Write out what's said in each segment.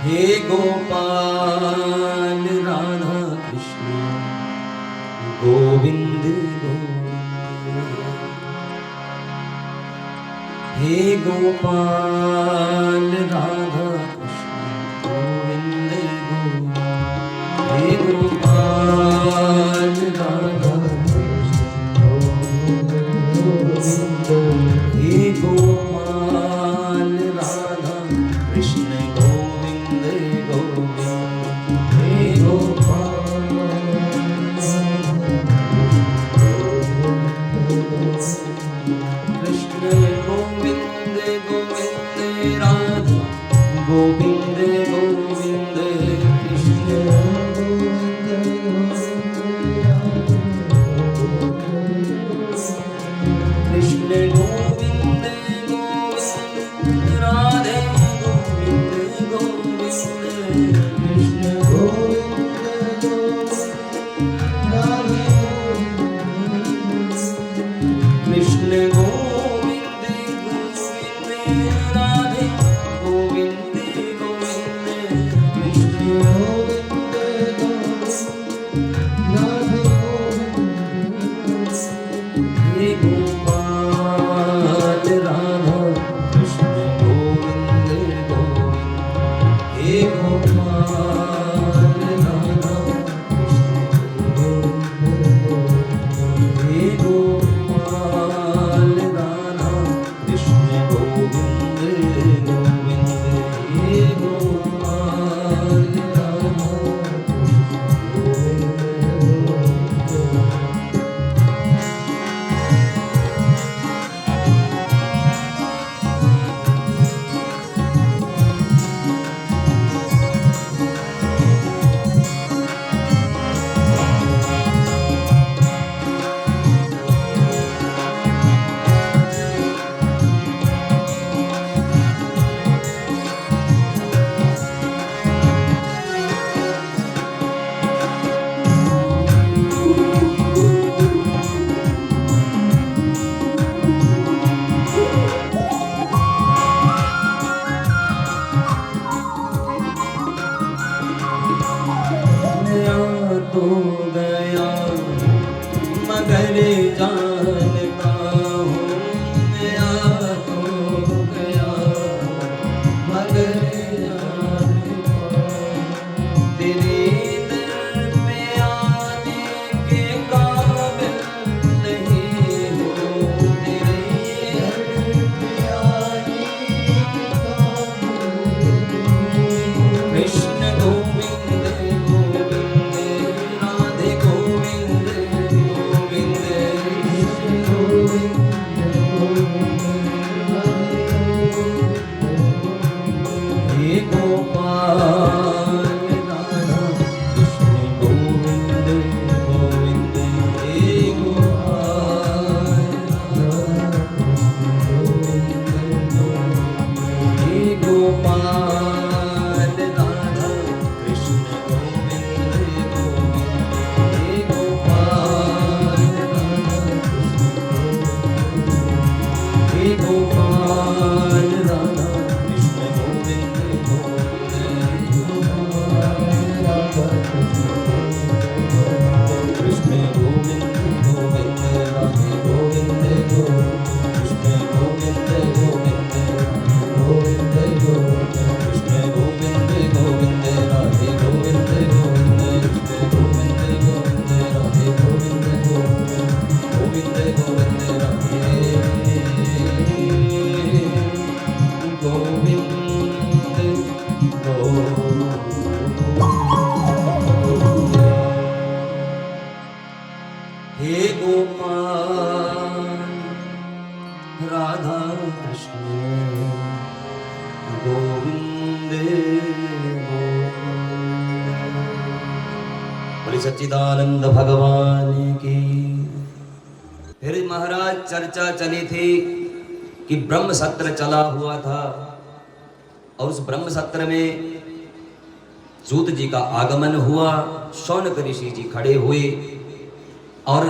हे गोपाल राधा कृष्ण गोविंद गोविंद। हे गोपाल राधा कृष्ण गोविंद गोविंद। हे गोपाल राधा कृष्ण गोविंद गोविंद। हे गोपाल राधा कृष्ण गोविंद गोविंद। हे गोपाल कृष्ण गोविंद गोविंद राधा गोविंद गोविंद। कृष्ण गोविंद कृष्ण गोविंद गोविंद राधे गोविंद गोविंद। कृष्ण गोविंद राधे कृष्ण गोविंद गोविंद राधे गोविंद गोविंद। कृष्ण गोविंद राधे गोविंद। हे गोपाल राधा कृष्ण गोविंद गोविंद। हे गोपाल राधा कृष्ण गोविंद गोविंद। हे गोपाल राधा कृष्ण गोविंद गोविंद। हे गोपाल राधा तो गया मगर जानता हूँ। मेरा तो गया मगर जानता हूँ। तेरे दर पे आने के काबिल नहीं हूँ। तेरे दर पे आने के काबिल नहीं हूँ। कृष्ण गोविंद गोविंद राधे गोविंद गोविंद। कृष्ण गोविंद गोविंद राधे गोविंद। हे गोपाल राधा कृष्ण गोविंद गोविंद। हे गोपाल राधा कृष्ण गोविंद गोविंद। हे गोपाल राधा कृष्ण गोविंद गोविंद। हे गोपाल राधा कृष्ण। हे गोपाल राधा कृष्ण गोविंद गोविंद। कृष्ण गोविंद गोविंद राधे गोविंद गोविंद। कृष्ण गोविंद गोविंद गोविंद गोविंद। कृष्ण गोविंद गोविंद राधे गोविंद गोविंद। कृष्ण गोविंद गोविंद राधे गोविंद गोविंद। गोविंद गोविंद राधे गोविंद गोविंद। हे गोपाल राधा कृष्ण गोविंद गोविंद। बोले सच्चिदानंद भगवान की। फिर महाराज चर्चा चली थी कि ब्रह्म सत्र चला हुआ था और उस ब्रह्म सत्र में सूत जी का आगमन हुआ। शौनक ऋषि जी खड़े हुए और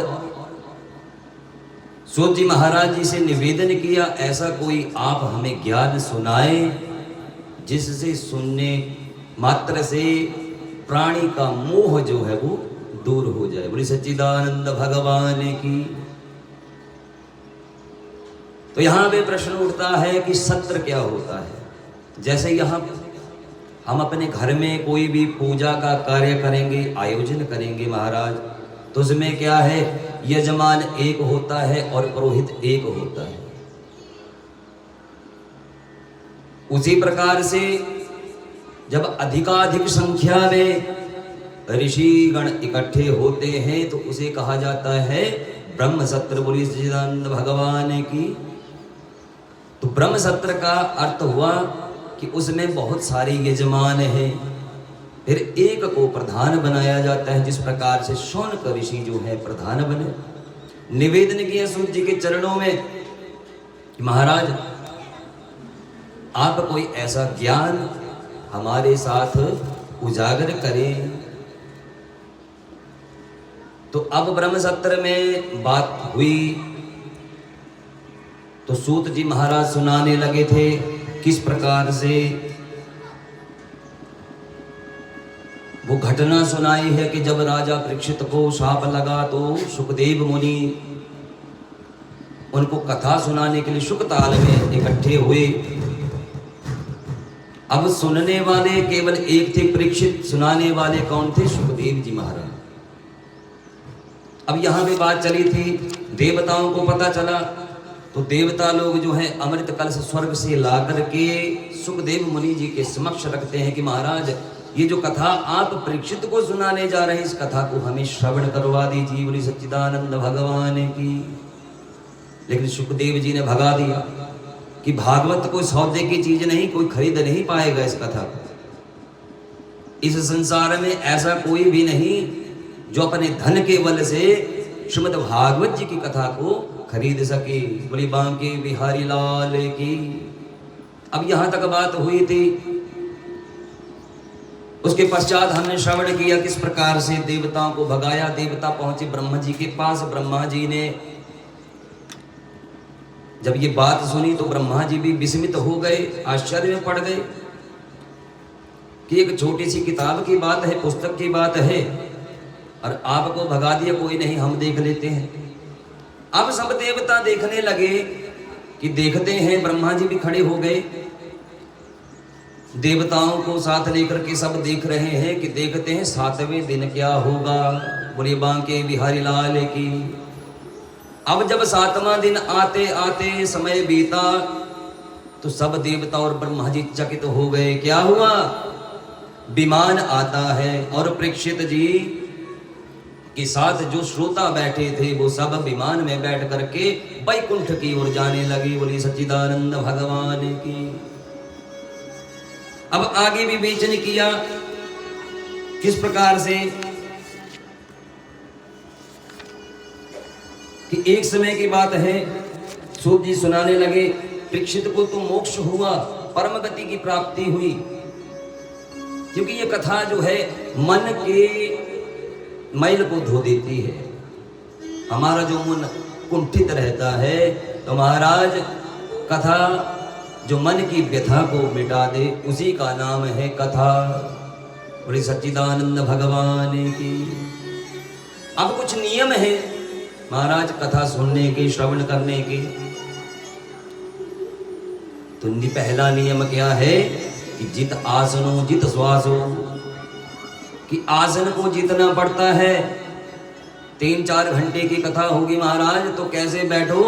सूत जी महाराज जी से निवेदन किया, ऐसा कोई आप हमें ज्ञान सुनाए जिससे सुनने मात्र से प्राणी का मोह जो है वो दूर हो जाए। बोली सच्चिदानंद भगवान की। तो यहां पे प्रश्न उठता है कि सत्र क्या होता है। जैसे यहां हम अपने घर में कोई भी पूजा का कार्य करेंगे, आयोजन करेंगे महाराज, तो उसमें क्या है, यजमान एक होता है और पुरोहित एक होता है। उसी प्रकार से जब अधिकाधिक संख्या में ऋषिगण इकट्ठे होते हैं तो उसे कहा जाता है ब्रह्म सत्र। बोली सच्चिदानंद भगवान की। तो ब्रह्म सत्र का अर्थ हुआ कि उसमें बहुत सारे यजमान हैं, फिर एक को प्रधान बनाया जाता है। जिस प्रकार से शौनक ऋषि जो है प्रधान बने, निवेदन किया सूत जी के चरणों में कि महाराज आप कोई ऐसा ज्ञान हमारे साथ उजागर करें। तो अब ब्रह्म सत्र में बात हुई तो सूत जी महाराज सुनाने लगे थे किस प्रकार से वो घटना सुनाई है कि जब राजा परीक्षित को शाप लगा तो सुखदेव मुनि उनको कथा सुनाने के लिए शुकताल में इकट्ठे हुए। अब सुनने वाले केवल एक थे परीक्षित, सुनाने वाले कौन थे, सुखदेव जी महाराज। अब यहां भी बात चली थी, देवताओं को पता चला तो देवता लोग जो है अमृत कलश स्वर्ग से ला करके सुखदेव मुनि जी के समक्ष रखते हैं कि महाराज ये जो कथा आप परीक्षित को सुनाने जा रहे हैं, इस कथा को हमें श्रवण करवा दीजिए। बोली सच्चिदानंद भगवान की। लेकिन सुखदेव जी ने भगा दिया कि भागवत कोई सौदे की चीज नहीं, कोई खरीद नहीं पाएगा इस कथा को। इस संसार में ऐसा कोई भी नहीं जो अपने धन के बल से श्रीमद् भागवत जी की कथा को खरीद सके। बोली बांके बिहारी लाल की। अब यहां तक बात हुई थी। उसके पश्चात हमने श्रवण किया किस प्रकार से देवताओं को भगाया। देवता पहुंचे ब्रह्मा जी के पास। ब्रह्मा जी ने जब ये बात सुनी तो ब्रह्मा जी भी विस्मित हो गए, आश्चर्य में पड़ गए कि एक छोटी सी किताब की बात है, पुस्तक की बात है और आपको भगा दिया। कोई नहीं, हम देख लेते हैं। अब सब देवता देखने लगे कि देखते हैं। ब्रह्मा जी भी खड़े हो गए, देवताओं को साथ लेकर के सब देख रहे हैं कि देखते हैं 7वें दिन क्या होगा। बोले बांके बिहारी लाल की। अब जब 7वां दिन आते आते समय बीता तो सब देवता और ब्रह्मा जी चकित हो गए। क्या हुआ, विमान आता है और परीक्षित जी के साथ जो श्रोता बैठे थे वो सब विमान में बैठ करके वैकुंठ की ओर जाने लगे। बोली सच्चिदानंद भगवान की। अब आगे भी विवेचन किया किस प्रकार से कि एक समय की बात है, सूत जी सुनाने लगे परीक्षित को तो मोक्ष हुआ, परम गति की प्राप्ति हुई। क्योंकि ये कथा जो है मन के मैल को धो देती है। हमारा जो मन कुंठित रहता है तो महाराज कथा जो मन की व्यथा को मिटा दे उसी का नाम है कथा। बोले सच्चिदानंद भगवान की। अब कुछ नियम है महाराज कथा सुनने के, श्रवण करने के। तो पहला नियम क्या है कि जित आसनो जित श्वासो, कि आसन को जीतना पड़ता है। 3-4 घंटे की कथा होगी महाराज तो कैसे बैठो,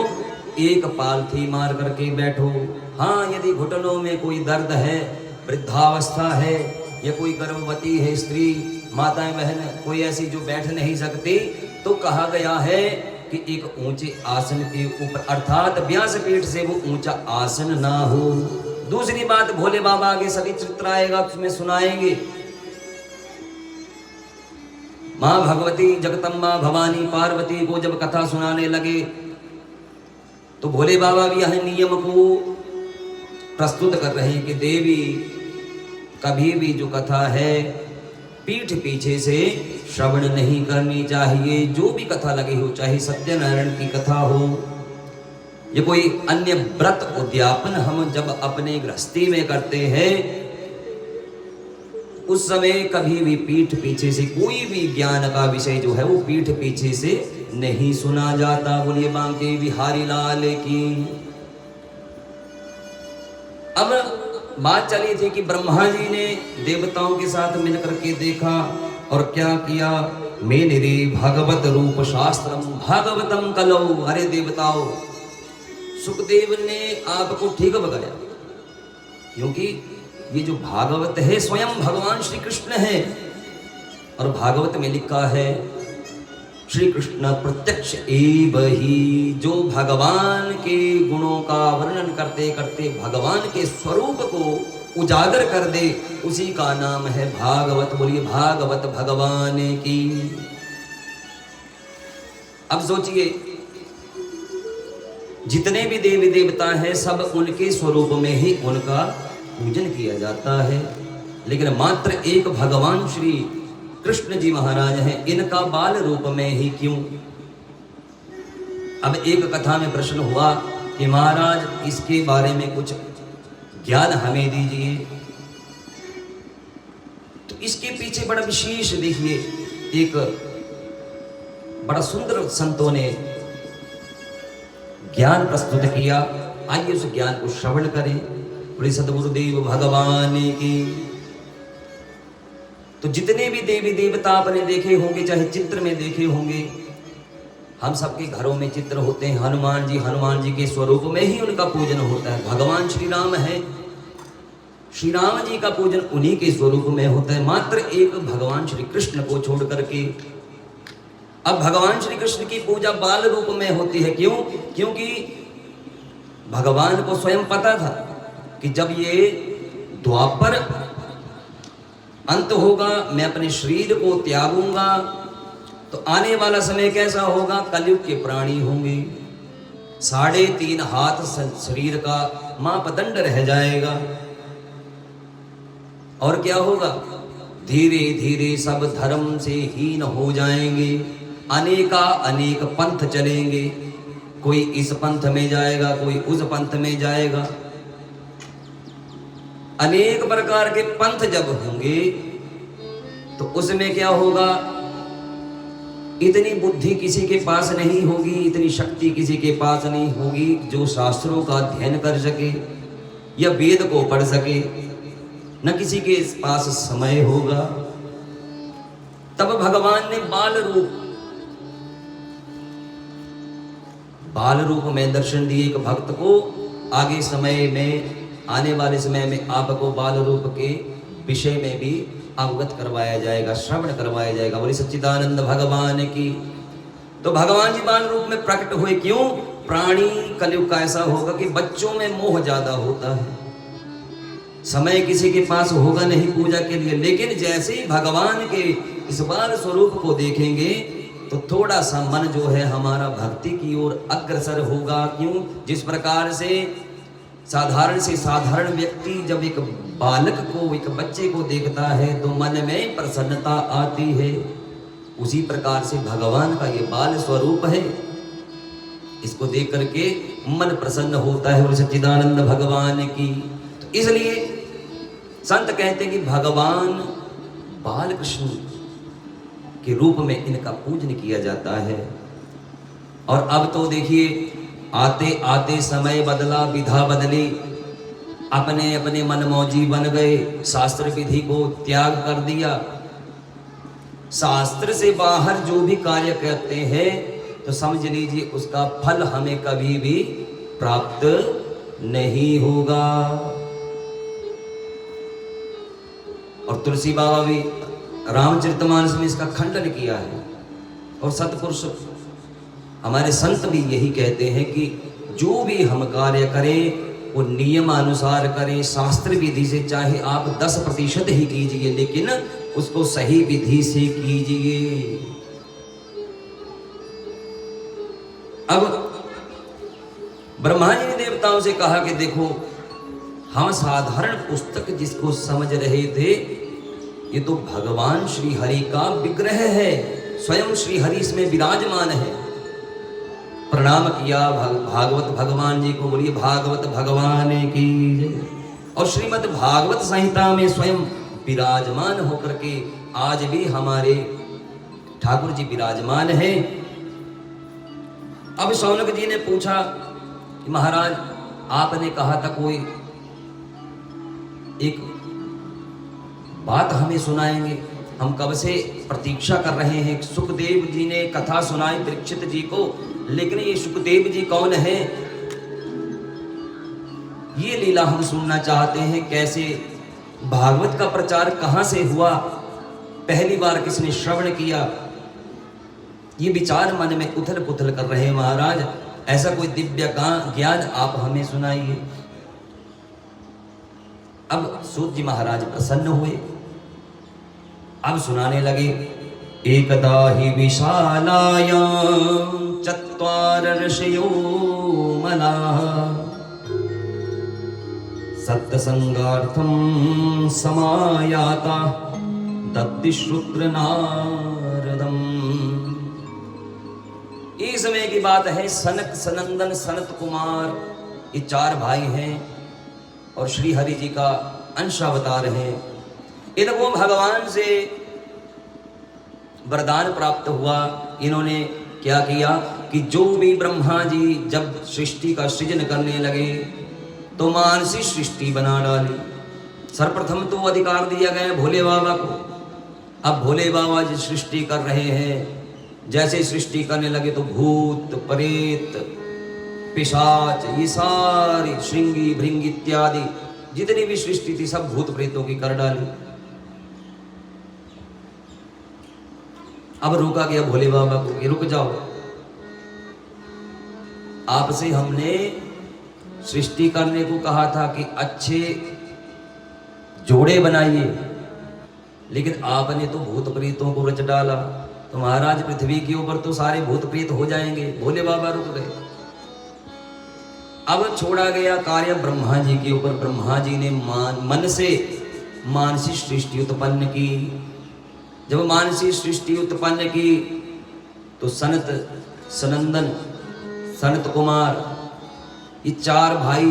एक पालथी मार करके बैठो। हाँ, यदि घुटनों में कोई दर्द है, वृद्धावस्था है या कोई गर्भवती है स्त्री, माताएं बहन कोई ऐसी जो बैठ नहीं सकती, तो कहा गया है कि एक ऊंचे आसन के ऊपर अर्थात व्यासपीठ से वो ऊंचा आसन ना हो। दूसरी बात, भोले बाबा आगे सभी चित्र आएगा उसमें सुनाएंगे। मां भगवती जगदम्बा भवानी पार्वती को जब कथा सुनाने लगे तो भोले बाबा भी यह नियम को प्रस्तुत कर रहे हैं कि देवी कभी भी जो कथा है पीठ पीछे से श्रवण नहीं करनी चाहिए। जो भी कथा लगी हो, चाहे सत्यनारायण की कथा हो या कोई अन्य व्रत उद्यापन हम जब अपने गृहस्थी में करते हैं उस समय कभी भी पीठ पीछे से कोई भी ज्ञान का विषय जो है वो पीठ पीछे से नहीं सुना जाता। बोलिए बांके बिहारी लाल की। अब बात चली थी कि ब्रह्मा जी ने देवताओं के साथ मिलकर के देखा और क्या किया, मेरे रे भागवत रूप शास्त्रम भागवतम कलौ। अरे देवताओं, सुखदेव ने आपको ठीक बताया, क्योंकि ये जो भागवत है स्वयं भगवान श्री कृष्ण है। और भागवत में लिखा है श्री कृष्ण प्रत्यक्ष एव ही। जो भगवान के गुणों का वर्णन करते करते भगवान के स्वरूप को उजागर कर दे, उसी का नाम है भागवत। बोलिए भागवत भगवान की। अब सोचिए, जितने भी देवी देवता हैं सब उनके स्वरूप में ही उनका पूजन किया जाता है, लेकिन मात्र एक भगवान श्री कृष्ण जी महाराज हैं, इनका बाल रूप में ही क्यों? अब एक कथा में प्रश्न हुआ कि महाराज इसके बारे में कुछ ज्ञान हमें दीजिए। तो इसके पीछे बड़ा विशेष देखिए, एक बड़ा सुंदर संतों ने ज्ञान प्रस्तुत किया। आइए उस ज्ञान को श्रवण करें। बोले सद्गुरुदेव भगवान की। तो जितने भी देवी देवता आपने देखे होंगे, चाहे चित्र में देखे होंगे, हम सबके घरों में चित्र होते हैं। हनुमान जी के स्वरूप में ही उनका पूजन होता है। भगवान श्री राम है, श्री राम जी का पूजन उन्हीं के स्वरूप में होता है, मात्र एक भगवान श्री कृष्ण को छोड़ करके। अब भगवान श्री कृष्ण की पूजा बाल रूप में होती है, क्यों? क्योंकि भगवान को स्वयं पता था कि जब ये द्वापर अंत होगा, मैं अपने शरीर को त्यागूंगा, तो आने वाला समय कैसा होगा? कलयुग के प्राणी होंगे, 3.5 हाथ शरीर का मापदंड रह जाएगा। और क्या होगा? धीरे धीरे सब धर्म से हीन हो जाएंगे, अनेक पंथ चलेंगे, कोई इस पंथ में जाएगा, कोई उस पंथ में जाएगा। अनेक प्रकार के पंथ जब होंगे तो उसमें क्या होगा? इतनी बुद्धि किसी के पास नहीं होगी, इतनी शक्ति किसी के पास नहीं होगी जो शास्त्रों का अध्ययन कर सके या वेद को पढ़ सके, न किसी के पास समय होगा। तब भगवान ने बाल रूप में दर्शन दिए एक भक्त को। आगे समय में, आने वाले समय में आपको बाल रूप के विषय में भी अवगत करवाया जाएगा, श्रवण करवाया जाएगा। बोले सच्चिदानंद भगवान की। तो भगवान जी बाल रूप में प्रकट हुए, क्यों? प्राणी कलयुग का ऐसा होगा कि बच्चों में मोह ज्यादा होता है, समय किसी के पास होगा नहीं पूजा के लिए। लेकिन जैसे ही भगवान के इस बाल स्वरूप को देखेंगे तो थोड़ा सा मन जो है हमारा भक्ति की ओर अग्रसर होगा। क्यों? जिस प्रकार से साधारण से साधारण व्यक्ति जब एक बालक को, एक बच्चे को देखता है तो मन में प्रसन्नता आती है, उसी प्रकार से भगवान का ये बाल स्वरूप है, इसको देख करके मन प्रसन्न होता है। और सच्चिदानंद भगवान की। तो इसलिए संत कहते हैं कि भगवान बाल कृष्ण के रूप में इनका पूजन किया जाता है। और अब तो देखिए, आते आते समय बदला, विधा बदली, अपने अपने मनमौजी बन गए, शास्त्र विधि को त्याग कर दिया। शास्त्र से बाहर जो भी कार्य करते हैं तो समझ लीजिए उसका फल हमें कभी भी प्राप्त नहीं होगा। और तुलसी बाबा भी रामचरितमानस में इसका खंडन किया है। और सतपुरुष हमारे संत भी यही कहते हैं कि जो भी हम कार्य करें वो नियमानुसार करें, शास्त्र विधि से। चाहे आप 10% ही कीजिए, लेकिन उसको सही विधि से कीजिए। अब ब्रह्मा जी ने देवताओं से कहा कि देखो, हम साधारण पुस्तक जिसको समझ रहे थे, ये तो भगवान श्री हरि का विग्रह है, स्वयं श्री हरि इसमें विराजमान है। प्रणाम किया भागवत भगवान जी को। बोलिए भागवत भगवान की जय। और श्रीमद् भागवत संहिता में स्वयं विराजमान होकर के आज भी हमारे ठाकुर जी विराजमान हैं। अब शौनक जी ने पूछा कि महाराज आपने कहा था कोई एक बात हमें सुनाएंगे, हम कब से प्रतीक्षा कर रहे हैं। सुखदेव जी ने कथा सुनाई परीक्षित जी को, लेकिन ये सुखदेव जी कौन है, ये लीला हम सुनना चाहते हैं। कैसे भागवत का प्रचार कहां से हुआ, पहली बार किसने श्रवण किया, ये विचार मन में उथल पुथल कर रहे हैं। महाराज ऐसा कोई दिव्य ज्ञान आप हमें सुनाइए। अब सूत जी महाराज प्रसन्न हुए, अब सुनाने लगे। एकदा हि विशालायां चत्वार ऋषयो मलाः सत्संगार्थं समायाता दद्दिश्रुत्र नारदम्। इस समय की बात है, सनक सनंदन सनत कुमार ये चार भाई हैं और श्री हरि जी का अंशावतार है। इनको भगवान से वरदान प्राप्त हुआ। इन्होंने क्या किया कि जो भी ब्रह्मा जी जब सृष्टि का सृजन करने लगे तो मानसी सृष्टि बना डाली। सर्वप्रथम तो अधिकार दिया गया भोले बाबा को। अब भोले बाबा जी सृष्टि कर रहे हैं, जैसे सृष्टि करने लगे तो भूत प्रेत पिशाच ये सारी श्रृंगी भृंगी इत्यादि जितनी भी सृष्टि थी सब भूत प्रेतों की कर डाली। अब रोका गया भोले बाबा को कि रुक जाओ, आपसे हमने सृष्टि करने को कहा था कि अच्छे जोड़े बनाइए, लेकिन आपने तो भूत प्रेतों को रच डाला, तो महाराज पृथ्वी के ऊपर तो सारे भूत प्रेत हो जाएंगे। भोले बाबा रुक गए। अब छोड़ा गया कार्य ब्रह्मा जी के ऊपर। ब्रह्मा जी ने मन से मानसी सृष्टि उत्पन्न की। जब मानसी सृष्टि उत्पन्न की तो सनत सनंदन सनत कुमार ये चार भाई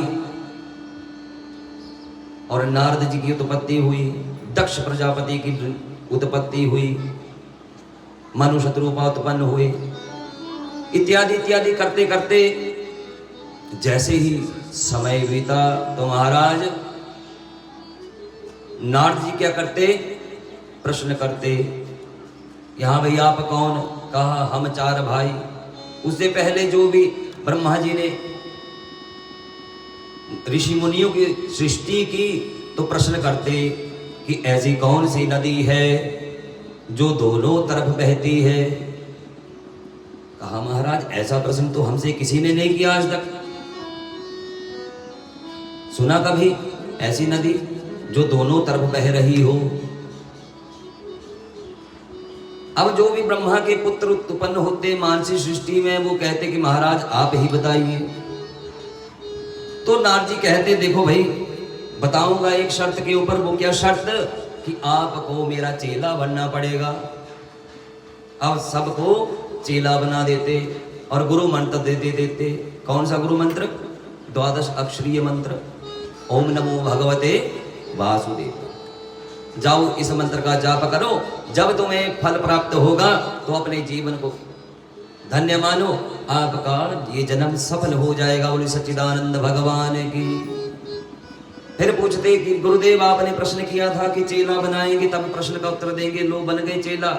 और नारद जी की उत्पत्ति हुई। दक्ष प्रजापति की उत्पत्ति हुई। मनु शत्रुपा उत्पन्न हुए। इत्यादि इत्यादि करते करते जैसे ही समय बीता तो महाराज नारद जी क्या करते, प्रश्न करते, यहां भाई आप कौन? कहा हम चार भाई। उससे पहले जो भी ब्रह्मा जी ने ऋषि मुनियों की सृष्टि की तो प्रश्न करते कि ऐसी कौन सी नदी है जो दोनों तरफ बहती है। कहा महाराज ऐसा प्रश्न तो हमसे किसी ने नहीं किया आज तक। सुना कभी ऐसी नदी जो दोनों तरफ बह रही हो? अब जो भी ब्रह्मा के पुत्र उत्पन्न होते मानसी सृष्टि में वो कहते कि महाराज आप ही बताइए। तो नारद जी कहते देखो भाई बताऊंगा एक शर्त के ऊपर। वो क्या शर्त? कि आपको मेरा चेला बनना पड़ेगा। अब सबको चेला बना देते और गुरु मंत्र देते। कौन सा गुरु मंत्र? 12 अक्षरीय मंत्र, ओम नमो भगवते वासुदेव। जाओ इस मंत्र का जाप करो, जब तुम्हें फल प्राप्त होगा तो अपने जीवन को धन्य मानो, आपका ये जन्म सफल हो जाएगा। बोले सच्चिदानंद भगवान की। फिर पूछते कि गुरुदेव आपने प्रश्न किया था कि चेला बनाएंगे तब प्रश्न का उत्तर देंगे। लो बन गए चेला,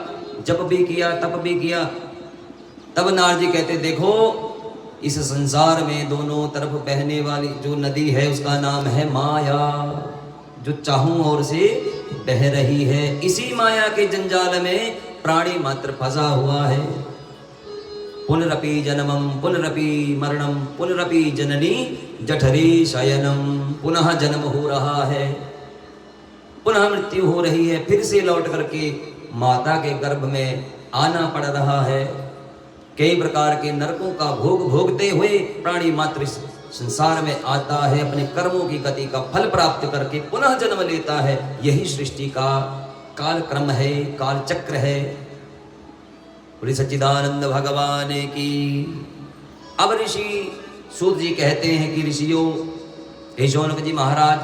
जप भी किया तप भी किया। तब नारद जी कहते देखो इस संसार में दोनों तरफ बहने वाली जो नदी है उसका नाम है माया, जो चाहूं ओर से बह रही है। इसी माया के जंजाल में प्राणी मात्र फंसा हुआ है। पुनरपि जन्मम पुनरपि मरणम पुनरपि जननी जठरी शयनम। पुनः जन्म हो रहा है, पुनः मृत्यु हो रही है, फिर से लौट करके माता के गर्भ में आना पड़ रहा है। कई प्रकार के नरकों का भोग भोगते हुए प्राणी मात्र संसार में आता है, अपने कर्मों की गति का फल प्राप्त करके पुनः जन्म लेता है। यही सृष्टि का काल क्रम है, काल चक्र है। बोले सच्चिदानंद भगवान की। अब ऋषि सूत जी कहते हैं कि ऋषियों, हे शौनक जी महाराज,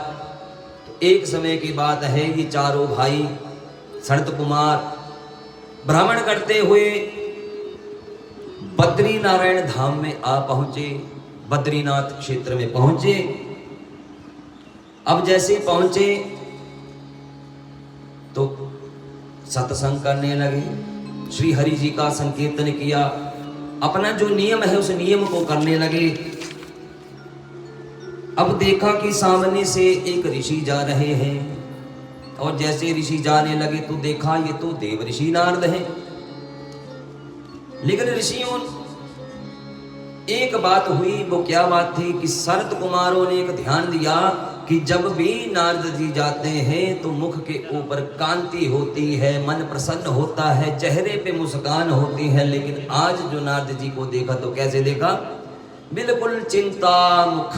तो एक समय की बात है, ये चारों भाई सनत कुमार भ्रमण करते हुए बद्री नारायण धाम में आ पहुंचे, बद्रीनाथ क्षेत्र में पहुंचे। अब जैसे पहुंचे तो सत्संग करने लगे, श्री हरि जी का संकीर्तन किया, अपना जो नियम है उस नियम को करने लगे। अब देखा कि सामने से एक ऋषि जा रहे हैं, और जैसे ऋषि जाने लगे तो देखा ये तो देव ऋषि नारद हैं। लेकिन ऋषियों एक बात हुई, वो क्या बात थी कि सनत कुमारों ने एक ध्यान दिया कि जब भी नारद जी जाते हैं तो मुख के ऊपर कांति होती है, मन प्रसन्न होता है, चेहरे पे मुस्कान होती है। लेकिन आज जो नारद जी को देखा तो कैसे देखा, बिल्कुल चिंता मुख,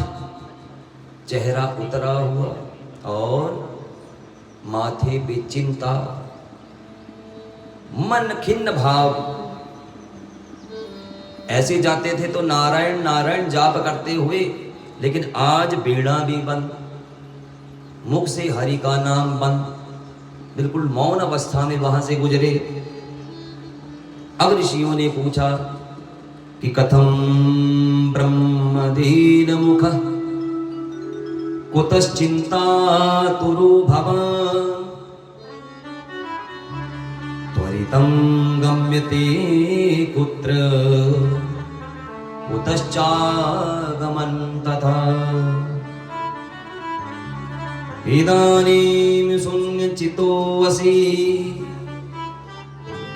चेहरा उतरा हुआ और माथे पे चिंता, मन खिन्न भाव। ऐसे जाते थे तो नारायण नारायण जाप करते हुए, लेकिन आज बीड़ा भी बंद, मुख से हरि का नाम बंद, बिल्कुल मौन अवस्था में वहां से गुजरे। अब ऋषियों ने पूछा कि कथम ब्रह्मदीन मुख कुतश्चिंता तुरु भवान् त्वरितं गम्यते कुत्र कुतश्चागमन् तथा। इदानीं शून्यचितो वसि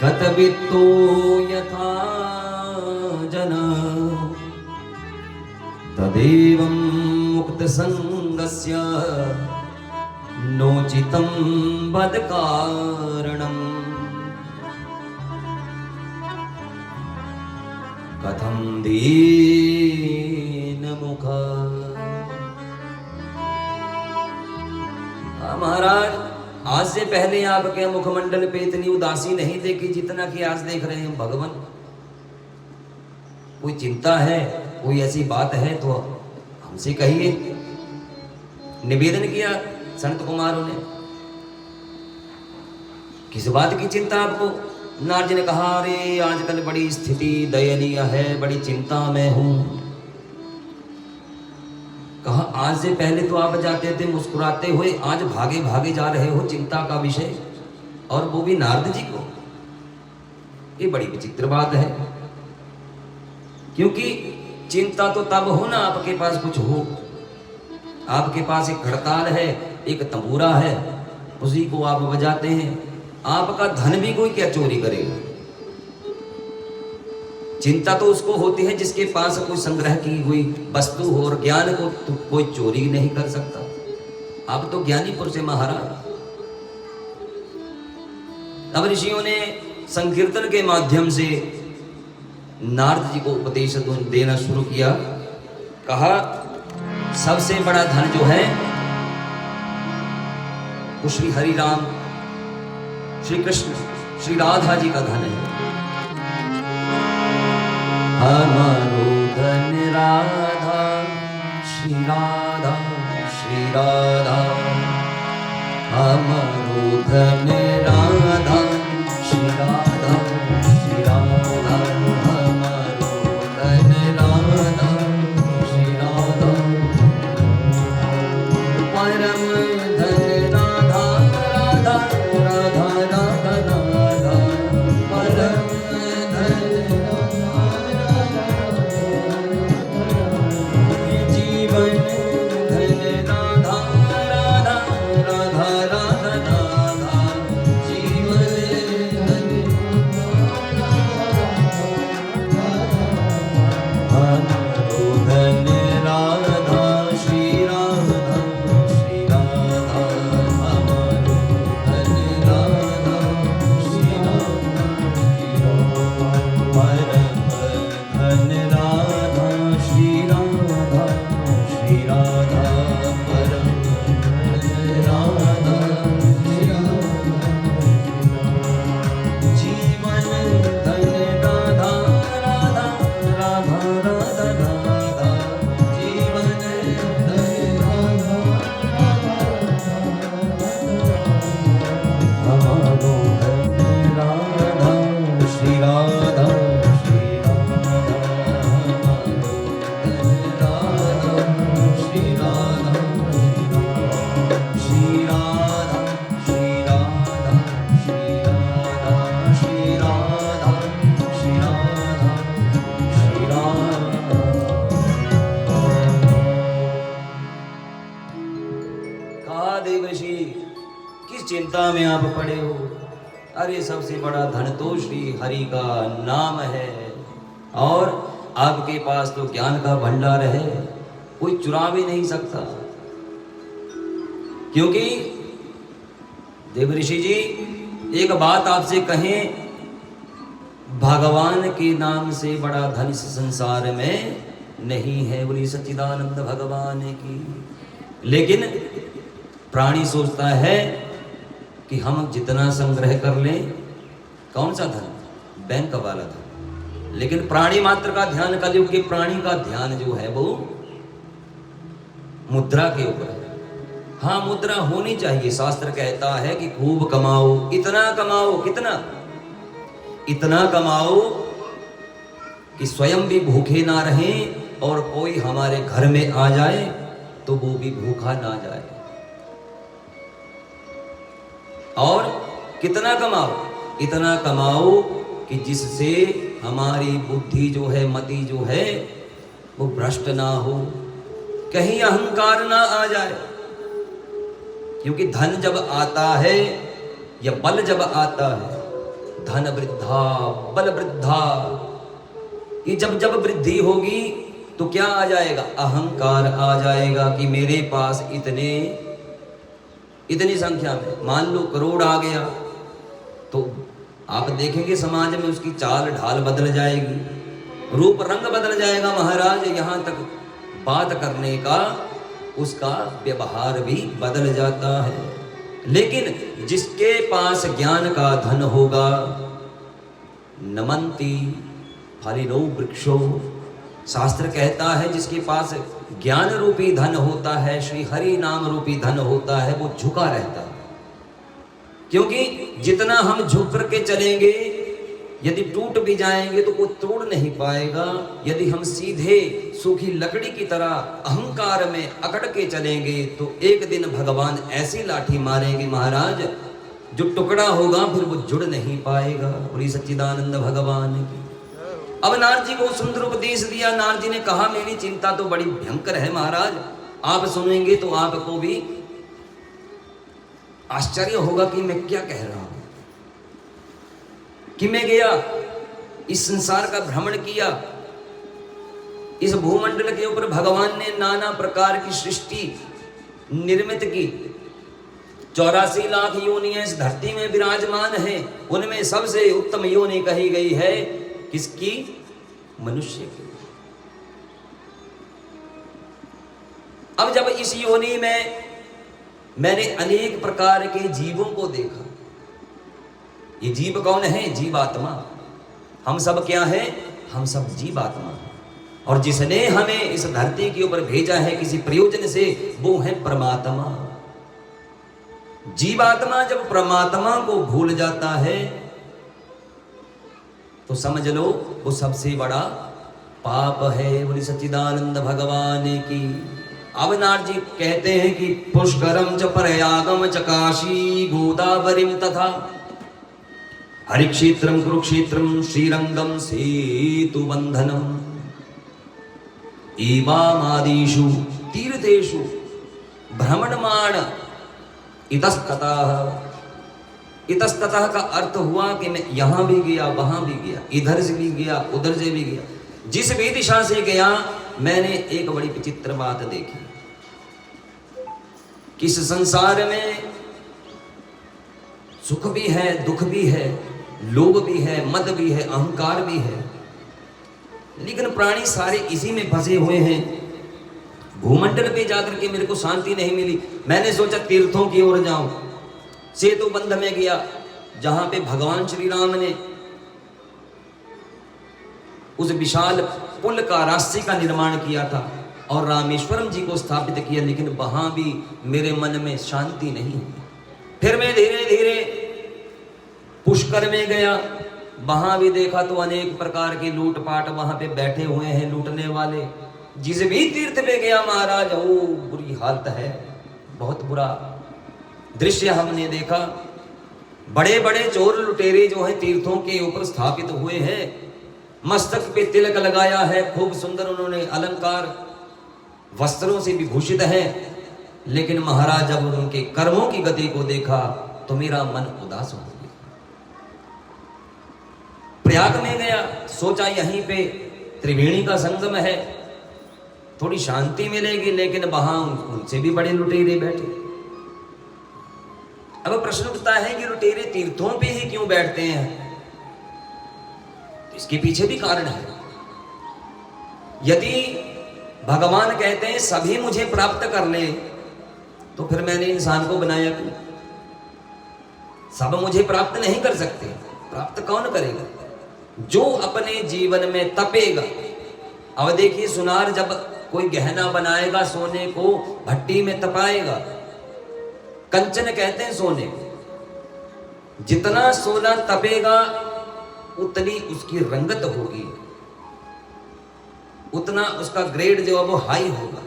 गतवित्तो यथा जना तदेवं मुक्तसंगस्य नोचितं वद कारणम्। कथं दीनमुख। महाराज, आज से पहले आपके मुखमंडल पे इतनी उदासी नहीं देखी जितना कि आज देख रहे हैं। भगवान, कोई चिंता है, कोई ऐसी बात है तो हमसे कहिए। निवेदन किया संत कुमारों ने, किस बात की चिंता आपको? नारद जी ने कहा, अरे आजकल बड़ी स्थिति दयनीय है, बड़ी चिंता में हूं। कहा, आज से पहले तो आप जाते थे मुस्कुराते हुए, आज भागे भागे जा रहे हो चिंता का विषय, और वो भी नारद जी को। ये बड़ी विचित्र बात है, क्योंकि चिंता तो तब हो ना आपके पास कुछ हो। आपके पास एक खड़ताल है, एक तंबूरा है, उसी को आप बजाते हैं। आपका धन भी कोई क्या चोरी करेगा? चिंता तो उसको होती है जिसके पास कोई संग्रह की हुई वस्तु हो, और ज्ञान को तो कोई चोरी नहीं कर सकता। आप तो ज्ञानी पुरुष है महाराज। अब ऋषियों ने संकीर्तन के माध्यम से नारद जी को उपदेश देना शुरू किया। कहा, सबसे बड़ा धन जो है वो श्री हरि राम, श्री कृष्ण, श्री राधा जी का धन है। हमारो धन राधा, श्री राधा, श्री राधा। हमारो धन राधा, श्री राधा, श्री राधा। हमारो धन राधा, श्री राधा। परम धन राधा, राधा, राधा, राधा, राधा। परम धन जीवन धन राधा, राधा, राधा, राधा, राधा। जीवन धन हमारो धन राधा, श्री राधा, श्री राधा। कहा देवर्षि किस चिंता में आप पड़े हो? अरे सबसे बड़ा धन तो श्री हरि का नाम है और आपके पास तो ज्ञान का भंडार है, कोई चुरा भी नहीं सकता। क्योंकि देवर्षि जी एक बात आपसे कहें, भगवान के नाम से बड़ा धन इस संसार में नहीं है। बोली सच्चिदानंद भगवान की। लेकिन प्राणी सोचता है कि हम जितना संग्रह कर लें, कौन सा धन? बैंक वाला धन। लेकिन प्राणी मात्र का ध्यान, कलयुग के प्राणी का ध्यान जो है वो मुद्रा के ऊपर है। हाँ, मुद्रा होनी चाहिए। शास्त्र कहता है कि खूब कमाओ, इतना कमाओ, कितना? इतना कमाओ कि स्वयं भी भूखे ना रहें और कोई हमारे घर में आ जाए तो वो भी भूखा ना जाए। और कितना कमाओ? इतना कमाओ कि जिससे हमारी बुद्धि जो है, मति जो है वो भ्रष्ट ना हो, कहीं अहंकार ना आ जाए। क्योंकि धन जब आता है या बल जब आता है, धन वृद्धा बल वृद्धा, ये जब जब वृद्धि होगी तो क्या आ जाएगा? अहंकार आ जाएगा कि मेरे पास इतनी संख्या में, मान लो करोड़ आ गया तो आप देखेंगे समाज में उसकी चाल ढाल बदल जाएगी, रूप रंग बदल जाएगा महाराज। यहाँ तक बात करने का उसका व्यवहार भी बदल जाता है। लेकिन जिसके पास ज्ञान का धन होगा, नमन्ति फलिनो वृक्षो, शास्त्र कहता है जिसके पास ज्ञान रूपी धन होता है, श्री हरि नाम रूपी धन होता है, वो झुका रहता है। क्योंकि जितना हम झुक करके चलेंगे, यदि टूट भी जाएंगे तो कोई तोड़ नहीं पाएगा। यदि हम सीधे सूखी लकड़ी की तरह अहंकार में अकड़ के चलेंगे तो एक दिन भगवान ऐसी लाठी मारेंगे महाराज, जो टुकड़ा होगा फिर वो जुड़ नहीं पाएगा। बोली सच्चिदानंद भगवान की। अब नारद जी को सुंदर उपदेश दिया। नारद जी ने कहा मेरी चिंता तो बड़ी भयंकर है महाराज, आप सुनेंगे तो आपको भी आश्चर्य होगा कि मैं क्या कह रहा हूं। कि मैं गया, इस संसार का भ्रमण किया, इस भूमंडल के ऊपर भगवान ने नाना प्रकार की सृष्टि निर्मित की। 84 लाख योनियां इस धरती में विराजमान है, उनमें सबसे उत्तम योनि कही गई है किसकी? मनुष्य की। अब जब इस योनि में मैंने अनेक प्रकार के जीवों को देखा। ये जीव कौन है? जीवात्मा। हम सब क्या है? हम सब जीवात्मा। और जिसने हमें इस धरती के ऊपर भेजा है किसी प्रयोजन से, वो है परमात्मा। जीवात्मा जब परमात्मा को भूल जाता है तो समझ लो वो सबसे बड़ा पाप है। बोली सच्चिदानंद भगवान की। अब नारद जी कहते हैं कि पुष्करम च प्रयागम च काशी गोदावरीम तथा हरिक्षेत्रम कुरुक्षेत्रम श्रीरंगम सेतु बंधनम एवामादिषु तीर्थेषु भ्रमणमाण इतस्ततः। इतस्ततः का अर्थ हुआ कि मैं यहां भी गया, वहां भी गया, इधर से भी गया, उधर से भी गया, जिस भी दिशा से गया मैंने एक बड़ी विचित्र बात देखी कि इस संसार में सुख भी है, दुख भी है, लोभ भी है, मद भी है, अहंकार भी है, लेकिन प्राणी सारे इसी में फंसे हुए हैं। भूमंडल पे जाकर के मेरे को शांति नहीं मिली। मैंने सोचा तीर्थों की ओर जाऊं। सेतु बंध में गया जहां पे भगवान श्री राम ने उस विशाल पुल का, रास्ते का निर्माण किया था और रामेश्वरम जी को स्थापित किया, लेकिन वहां भी मेरे मन में शांति नहीं हुई। फिर मैं धीरे धीरे पुष्कर में गया, वहां भी देखा तो अनेक प्रकार के लूटपाट वहां पे बैठे हुए हैं लूटने वाले। जिस भी तीर्थ पे गया महाराज, ओ बुरी हालत है, बहुत बुरा दृश्य हमने देखा। बड़े बड़े चोर लुटेरे जो हैं तीर्थों के ऊपर स्थापित हुए हैं, मस्तक पे तिलक लगाया है, खूब सुंदर उन्होंने अलंकार वस्त्रों से विभूषित है, लेकिन महाराज जब उनके कर्मों की गति को देखा तो मेरा मन उदास हो गया। प्रयाग में गया, सोचा यहीं पे त्रिवेणी का संगम है, थोड़ी शांति मिलेगी, लेकिन वहां उनसे भी बड़े लुटेरे बैठे। अब प्रश्न उठता है कि लुटेरे तीर्थों पे ही क्यों बैठते हैं? इसके पीछे भी कारण है। यदि भगवान कहते हैं सभी मुझे प्राप्त कर ले, तो फिर मैंने इंसान को बनाया क्यों? सब मुझे प्राप्त नहीं कर सकते। प्राप्त कौन करेगा? जो अपने जीवन में तपेगा। अब देखिए, सुनार जब कोई गहना बनाएगा, सोने को भट्टी में तपाएगा, कंचन कहते हैं सोने। जितना सोना तपेगा उतनी उसकी रंगत होगी, उतना उसका ग्रेड जो है वो हाई होगा।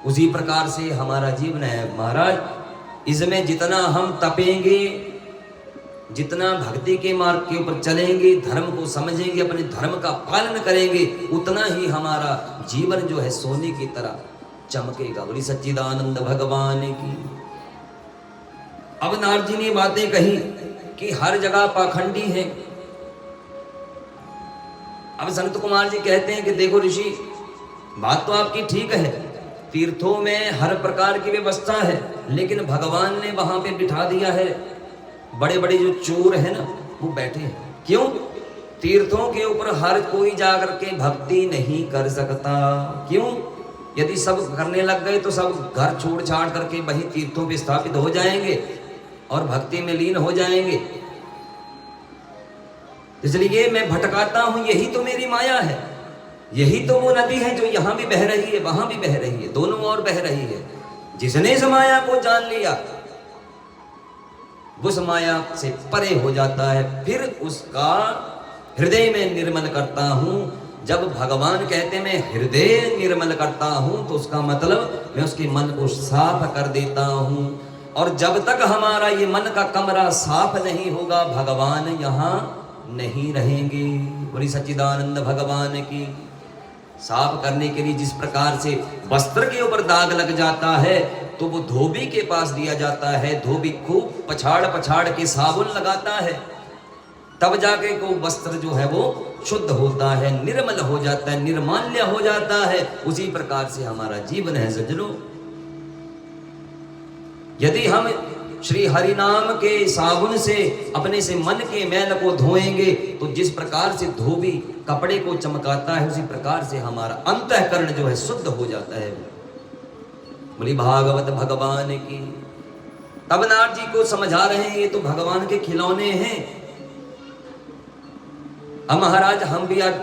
उसी प्रकार से हमारा जीवन है महाराज। इसमें जितना हम तपेंगे, जितना भक्ति के मार्ग के ऊपर चलेंगे, धर्म को समझेंगे, अपने धर्म का पालन करेंगे, उतना ही हमारा जीवन जो है सोने की तरह चमकेगा। बोली सच्चिदानंद भगवान की। अब नारद जी ने बातें कही कि हर जगह पाखंडी है। अब संत कुमार जी कहते हैं कि देखो ऋषि, बात तो आपकी ठीक है, तीर्थों में हर प्रकार की व्यवस्था है, लेकिन भगवान ने वहां पे बिठा दिया है बड़े बड़े जो चोर है ना, वो बैठे हैं। क्यों? तीर्थों के ऊपर हर कोई जाकर के भक्ति नहीं कर सकता। क्यों? यदि सब करने लग गए तो सब घर छोड़ छाड़ करके वही तीर्थों पे स्थापित हो जाएंगे और भक्ति में लीन हो जाएंगे। इसलिए मैं भटकाता हूं, यही तो मेरी माया है। यही तो वो नदी है जो यहां भी बह रही है, वहां भी बह रही है, दोनों ओर बह रही है। जिसने इस माया को जान लिया उस माया से परे हो जाता है, फिर उसका हृदय में निर्मल करता हूं। जब भगवान कहते मैं हृदय निर्मल करता हूं, तो उसका मतलब मैं उसके मन को साफ कर देता हूं। और जब तक हमारा ये मन का कमरा साफ नहीं होगा, भगवान यहां नहीं रहेंगे। बोली सच्चिदानंद भगवान की। साफ करने के लिए जिस प्रकार से वस्त्र के ऊपर दाग लग जाता है, तो वो धोबी के पास दिया जाता है। धोबी खूब पछाड़ पछाड़ के साबुन लगाता है, तब जाके को वस्त्र जो है वो शुद्ध होता है, निर्मल हो जाता है, निर्माल्य हो जाता है। उसी प्रकार से हमारा जीवन है सज्जनों। यदि हम श्री हरि नाम के साबुन से अपने से मन के मैल को धोएंगे, तो जिस प्रकार से धोबी कपड़े को चमकाता है, उसी प्रकार से हमारा अंतःकरण जो है शुद्ध हो जाता है। बोली भागवत भगवान की। तब नारद जी को समझा रहे हैं ये तो भगवान के खिलौने हैं। अब महाराज हम भी आज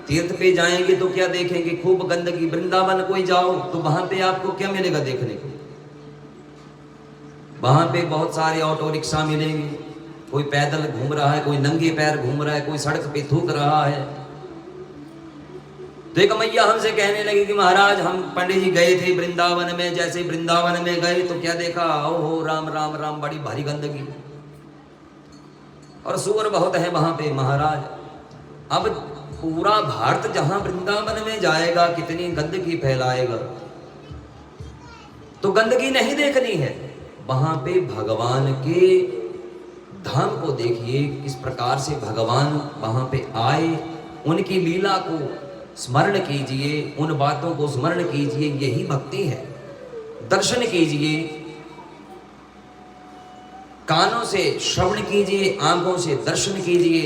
तीर्थ पे जाएंगे तो क्या देखेंगे? खूब गंदगी। वृंदावन कोई जाओ तो वहां पे आपको क्या मिलेगा देखने को? वहां पे बहुत सारे ऑटो रिक्शा मिलेंगे, कोई पैदल घूम रहा है, कोई नंगे पैर घूम रहा है, कोई सड़क पे थूक रहा है। तो एक मैया हमसे कहने लगी कि महाराज हम पंडित जी गए थे वृंदावन में, जैसे वृंदावन में गए तो क्या देखा? ओहो राम राम राम, बड़ी भारी गंदगी और सुअर बहुत है वहां पे महाराज। अब पूरा भारत जहां वृंदावन में जाएगा, कितनी गंदगी फैलाएगा। तो गंदगी नहीं देखनी है, वहां पे भगवान के धाम को देखिए, किस प्रकार से भगवान वहां पे आए। उनकी लीला को स्मरण कीजिए, उन बातों को स्मरण कीजिए, यही भक्ति है। दर्शन कीजिए, कानों से श्रवण कीजिए, आंखों से दर्शन कीजिए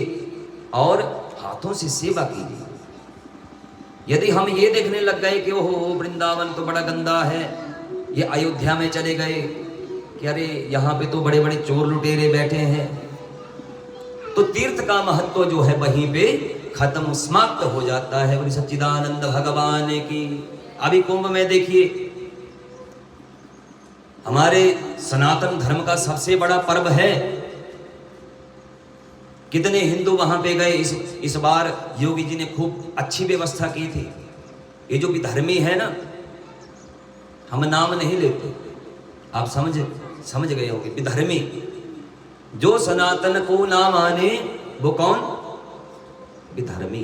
और हाथों से सेवा कीजिए। यदि हम ये देखने लग गए कि ओहो वृंदावन तो बड़ा गंदा है, ये अयोध्या में चले गए कि अरे यहाँ पे तो बड़े बड़े चोर लुटेरे बैठे हैं, तो तीर्थ का महत्व जो है वहीं पे खत्म समाप्त हो जाता है। बोली सच्चिदानंद भगवान की। अभी कुंभ में देखिए, हमारे सनातन धर्म का सबसे बड़ा पर्व है। कितने हिंदू वहां पे गए। इस बार योगी जी ने खूब अच्छी व्यवस्था की थी। ये जो विधर्मी है ना, हम नाम नहीं लेते, आप समझ गए होंगे। विधर्मी जो सनातन को ना माने वो कौन? विधर्मी।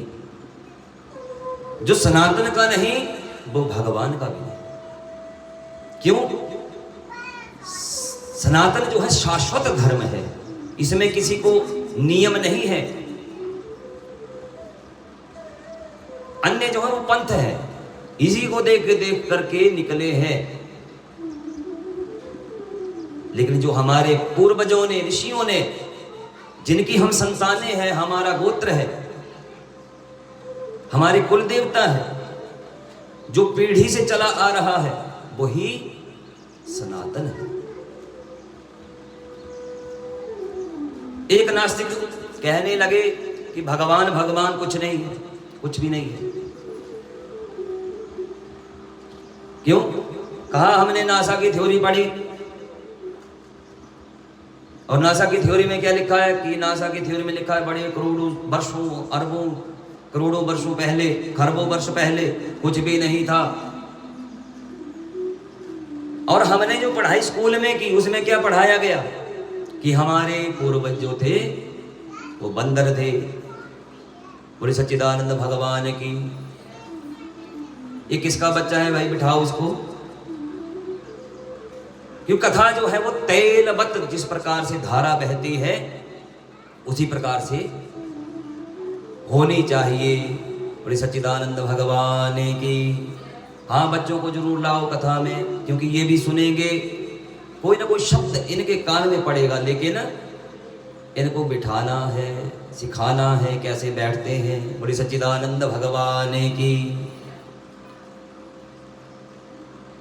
जो सनातन का नहीं वो भगवान का भी नहीं। क्यों? सनातन जो है शाश्वत धर्म है, इसमें किसी को नियम नहीं है। अन्य जो है वो पंथ है, इसी को देख करके निकले हैं। लेकिन जो हमारे पूर्वजों ने, ऋषियों ने, जिनकी हम संतानें हैं, हमारा गोत्र है, हमारे कुल देवता है, जो पीढ़ी से चला आ रहा है, वही सनातन है। एक नास्तिक कहने लगे कि भगवान भगवान कुछ नहीं है, कुछ भी नहीं है। क्यों? कहा हमने नासा की थ्योरी पढ़ी, और नासा की थ्योरी में क्या लिखा है कि नासा की थ्योरी में लिखा है बड़े करोड़ों वर्षों, अरबों करोड़ों वर्षों पहले, खरबों वर्ष पहले कुछ भी नहीं था। और हमने जो पढ़ाई स्कूल में की, उसमें क्या पढ़ाया गया कि हमारे पूर्वज जो थे वो बंदर थे। बोले सच्चिदानंद भगवान की। ये किसका बच्चा है भाई, बिठाओ उसको। क्यों? कथा जो है वो तेलवत, जिस प्रकार से धारा बहती है उसी प्रकार से होनी चाहिए। बोले सच्चिदानंद भगवान की। हाँ, बच्चों को जरूर लाओ कथा में, क्योंकि ये भी सुनेंगे, कोई ना कोई शब्द इनके कान में पड़ेगा, लेकिन इनको बिठाना है, सिखाना है कैसे बैठते हैं। बोले सच्चिदानंद भगवान की।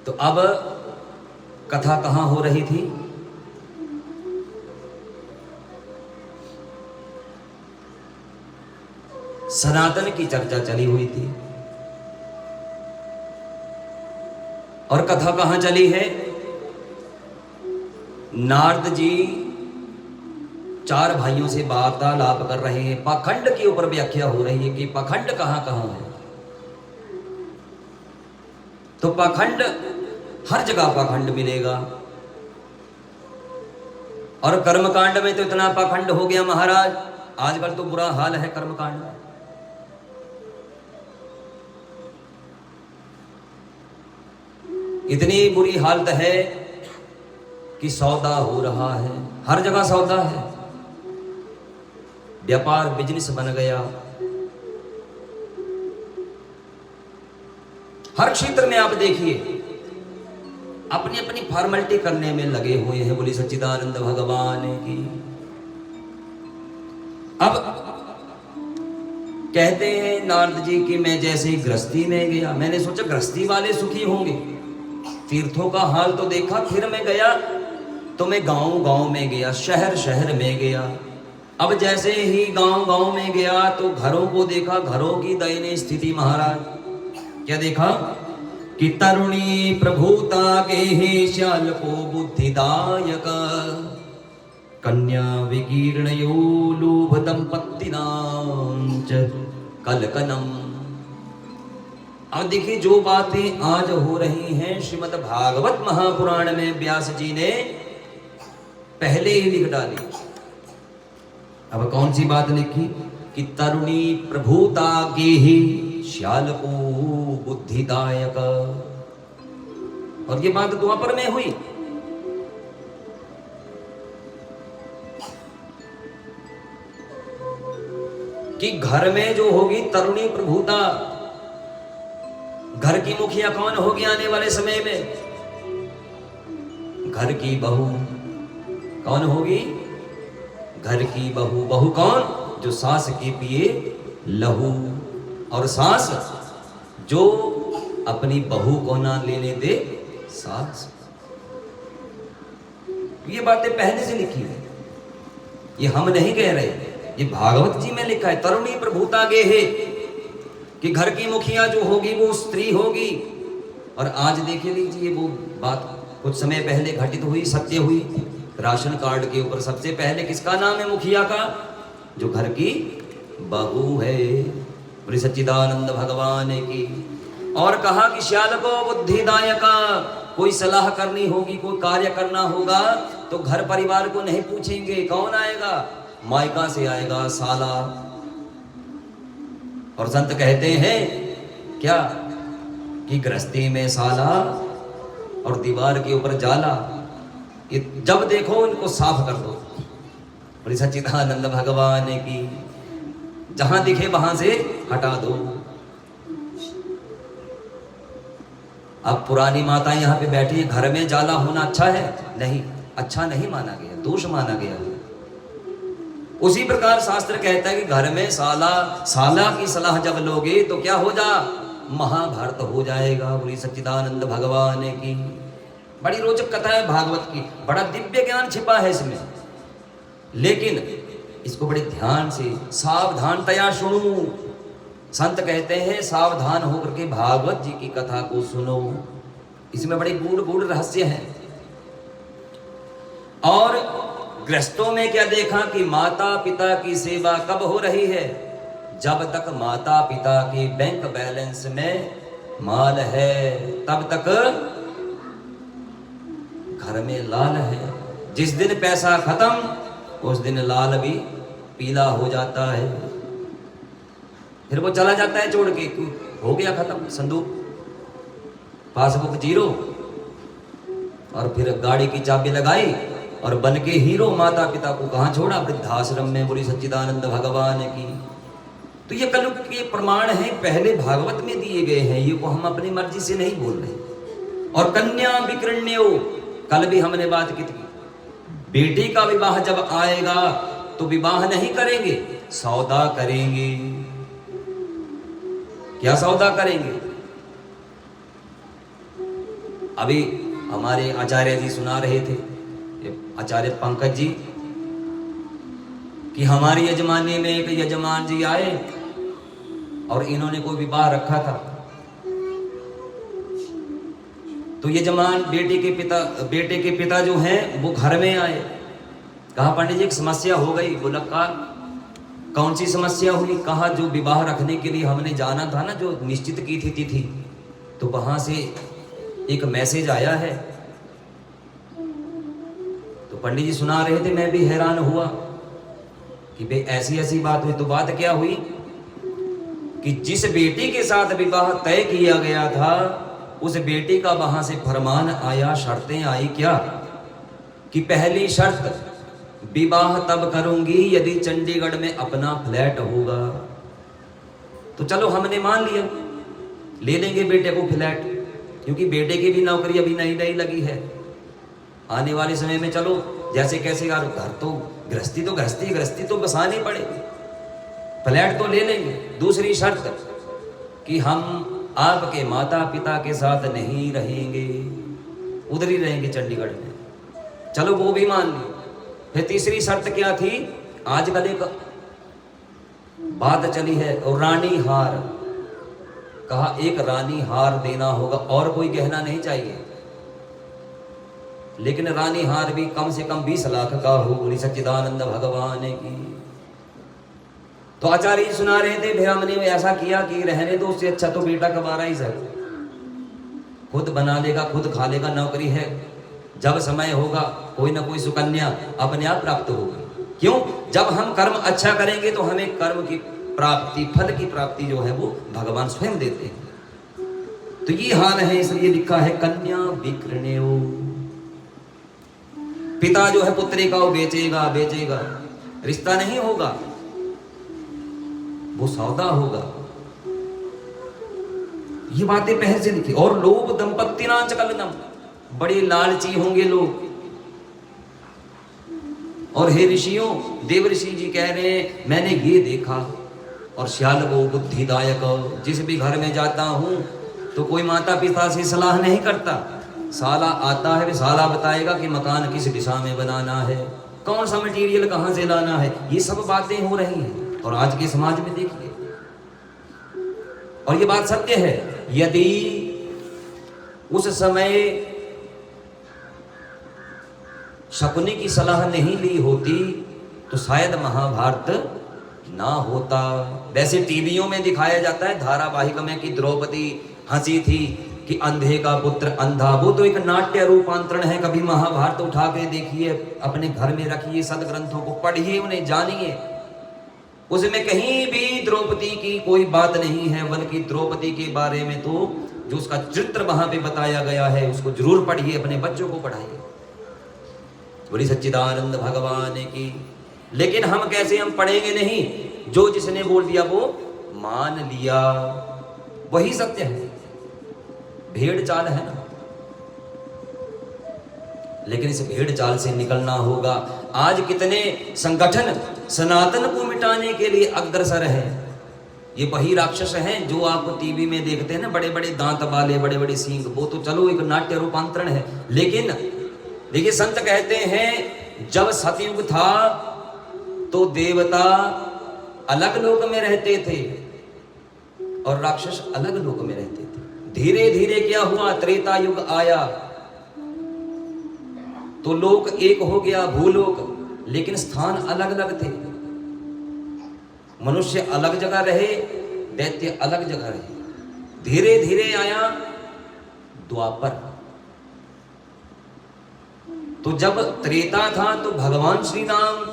तो अब कथा कहाँ हो रही थी? सनातन की चर्चा चली हुई थी। और कथा कहाँ चली है? नारद जी 4 भाइयों से वार्तालाप कर रहे हैं, पाखंड के ऊपर व्याख्या हो रही है कि पाखंड कहाँ कहाँ है। तो पाखंड, हर जगह पाखंड मिलेगा। और कर्मकांड में तो इतना पाखंड हो गया महाराज, आजकल तो बुरा हाल है कर्मकांड में। इतनी बुरी हालत है कि सौदा हो रहा है, हर जगह सौदा है, व्यापार बिजनेस बन गया। हर क्षेत्र में आप देखिए, अपनी अपनी फॉर्मेलिटी करने में लगे हुए हैं। बोली सच्चिदानंद भगवान की। अब कहते हैं नारद जी कि मैं जैसे गृहस्थी में गया, मैंने सोचा गृहस्थी वाले सुखी होंगे, तीर्थों का हाल तो देखा, फिर मैं गया तो मैं गांव में गया, शहर में गया। अब जैसे ही गांव में गया तो घरों को देखा, घरों की दयनीय स्थिति महाराज। क्या देखा कि तरुणी प्रभुता गेहे श्याल को बुद्धिदायक कन्या विकीर्णयो लोभ दंपत्तिनां च कलकनम। अब देखिए जो बातें आज हो रही हैं श्रीमद् भागवत महापुराण में व्यास जी ने पहले ही लिख डाली। अब कौन सी बात लिखी कि तरुणी प्रभुता गेहि श्याल को बुद्धिदायक। और ये बात द्वापर में हुई। कि घर में जो होगी तरुणी प्रभुता, घर की मुखिया कौन होगी आने वाले समय में? घर की बहू कौन होगी? घर की बहू। बहू कौन? जो सास के पिए लहू, और सास जो अपनी बहू को ना लेने दे सास। ये बातें पहले से लिखी है, ये हम नहीं कह रहे, ये भागवत जी में लिखा है। तरुणी प्रभुता गे है कि घर की मुखिया जो होगी वो स्त्री होगी। और आज देखिए लीजिए, वो बात कुछ समय पहले घटित हुई, सत्य हुई। राशन कार्ड के ऊपर सबसे पहले किसका नाम है मुखिया का? जो घर की बहू है। बोले सच्चिदानंद भगवान की। और कहा कि श्याल को बुद्धिदायका, कोई सलाह करनी होगी, कोई कार्य करना होगा तो घर परिवार को नहीं पूछेंगे, कौन आएगा? मायका से आएगा साला। और संत कहते हैं क्या कि गृहस्थी में साला और दीवार के ऊपर जाला, ये जब देखो इनको साफ कर दो। बोले सच्चिदानंद भगवान की, जहां दिखे वहां से हटा दो। अब पुरानी माता यहाँ पे बैठी है, घर में जाला होना अच्छा है? नहीं, अच्छा नहीं माना गया, दोष माना गया है। उसी प्रकार शास्त्र कहता है कि घर में साला की सलाह जब लोगे तो क्या हो जा, महाभारत हो जाएगा। बोली सच्चिदानंद भगवान की। बड़ी रोचक कथा है भागवत की, बड़ा दिव्य ज्ञान छिपा है इसमें, लेकिन इसको बड़े ध्यान से सावधानतया सुनो। संत कहते हैं सावधान होकर के भागवत जी की कथा को सुनो, इसमें बड़े गूढ़ रहस्य हैं। और गृहस्थों में क्या देखा कि माता पिता की सेवा कब हो रही है? जब तक माता पिता के बैंक बैलेंस में माल है तब तक घर में लाल है। जिस दिन पैसा खत्म उस दिन लाल भी पीला हो जाता है, फिर वो चला जाता है छोड़ के, हो गया खत्म संदूक, पासबुक जीरो। और फिर गाड़ी की चाबी लगाई और बन के हीरो माता पिता को कहाँ छोड़ा? वृद्धाश्रम में। बोली सच्चिदानंद भगवान की। तो ये कलयुग के प्रमाण हैं, पहले भागवत में दिए गए हैं, ये को हम अपनी मर्जी से नहीं बोल रहे। और कन्या विकृण्यो, कल भी हमने बात की थी, बेटी का विवाह जब आएगा तो विवाह नहीं करेंगे, सौदा करेंगे। क्या सौदा करेंगे? अभी हमारे आचार्य जी सुना रहे थे, आचार्य पंकज जी, कि हमारी यजमानी में एक यजमान जी आए और इन्होंने कोई विवाह रखा था। तो यजमान बेटे के पिता जो हैं वो घर में आए, कहा पंडित जी एक समस्या हो गई। बोला कहा कौन सी समस्या हुई? कहा जो विवाह रखने के लिए हमने जाना था ना, जो निश्चित की थी तिथि, तो वहां से एक मैसेज आया है। तो पंडित जी सुना रहे थे, मैं भी हैरान हुआ कि भाई ऐसी ऐसी बात हुई। तो बात क्या हुई कि जिस बेटी के साथ विवाह तय किया गया था उस बेटी का वहां से फरमान आया, शर्तें आई क्या कि पहली शर्त, विवाह तब करूंगी यदि चंडीगढ़ में अपना फ्लैट होगा। तो चलो हमने मान लिया, ले लेंगे बेटे को फ्लैट, क्योंकि बेटे की भी नौकरी अभी नई नई लगी है। आने वाले समय में चलो जैसे कैसे यार, घर तो गृहस्थी तो बसानी पड़ेगी, फ्लैट तो ले लेंगे। दूसरी शर्त कि हम आपके माता पिता के साथ नहीं रहेंगे, उधर ही रहेंगे चंडीगढ़ में। चलो वो भी मान ली। फिर तीसरी शर्त क्या थी? आजकल एक बात चली है रानी हार, कहा एक रानी हार देना होगा और कोई गहना नहीं चाहिए, लेकिन रानी हार भी कम से कम 20 लाख का हो। बोली सच्चिदानंद भगवान की। तो आचार्य जी सुना रहे थे, फिर हमने ऐसा किया कि रहने दो, उससे अच्छा तो बेटा कमा ही सर, खुद बना लेगा, खुद खा लेगा, नौकरी है, जब समय होगा कोई ना कोई सुकन्या अपने आप प्राप्त होगी। क्यों? जब हम कर्म अच्छा करेंगे तो हमें कर्म की प्राप्ति, फल की प्राप्ति जो है वो भगवान स्वयं देते हैं। तो ये हाल है, इसलिए लिखा है कन्या विकृण्यो। पिता जो है पुत्री का वो बेचेगा, रिश्ता नहीं होगा, वो सौदा होगा। ये बातें पहले से लिखी। और लोभ दंपत्ति नाच कलनम, बड़े लालची होंगे लोग। और हे ऋषियों, देव ऋषि जी कह रहे हैं मैंने ये देखा, और श्याल को बुद्धिदायक, जिस भी घर में जाता हूं तो कोई माता पिता से सलाह नहीं करता, साला आता है, साला बताएगा कि मकान किस दिशा में बनाना है, कौन सा मटेरियल कहां से लाना है। ये सब बातें हो रही हैं और आज के समाज में देखिए, और ये बात सत्य है। यदि उस समय शकुनी की सलाह नहीं ली होती तो शायद महाभारत ना होता। वैसे टीवियों में दिखाया जाता है धारावाहिक में कि द्रौपदी हंसी थी कि अंधे का पुत्र अंधा, वो तो एक नाट्य रूपांतरण है। कभी महाभारत उठा के देखिए, अपने घर में रखिए, सदग्रंथों को पढ़िए, उन्हें जानिए। उसमें कहीं भी द्रौपदी की कोई बात नहीं है, बल्कि द्रौपदी के बारे में तो जो उसका चरित्र वहां पे बताया गया है उसको जरूर पढ़िए, अपने बच्चों को पढ़ाइए। बोली सच्चिदानंद भगवान की। लेकिन हम कैसे, हम पढ़ेंगे नहीं, जो जिसने बोल दिया वो मान लिया, वही सत्य है। भेड़ चाल है ना, लेकिन इस भेड़ चाल से निकलना होगा। आज कितने संगठन सनातन को मिटाने के लिए अग्रसर है। ये वही राक्षस हैं जो आप टीवी में देखते हैं ना, बड़े बड़े दांत वाले, बड़े बड़े सींग। वो तो चलो एक नाट्य रूपांतरण है, लेकिन देखिए संत कहते हैं जब सतयुग था तो देवता अलग लोक में रहते थे और राक्षस अलग लोक में रहते थे। धीरे धीरे क्या हुआ, त्रेता युग आया तो लोक एक हो गया, भूलोक, लेकिन स्थान अलग अलग थे। मनुष्य अलग जगह रहे, दैत्य अलग जगह रहे। धीरे धीरे आया द्वापर। तो जब त्रेता था तो भगवान श्री राम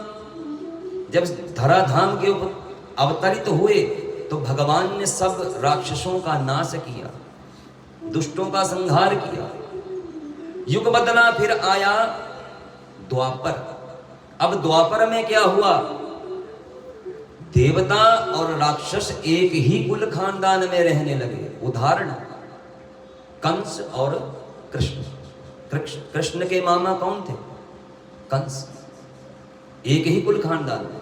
जब धराधाम के ऊपर अवतरित हुए तो भगवान ने सब राक्षसों का नाश किया, दुष्टों का संहार किया। युग बदला, फिर आया द्वापर। अब द्वापर में क्या हुआ, देवता और राक्षस एक ही कुल खानदान में रहने लगे। उदाहरण कंस और कृष्ण। कृष्ण के मामा कौन थे, कंस, एक ही कुल खानदान में।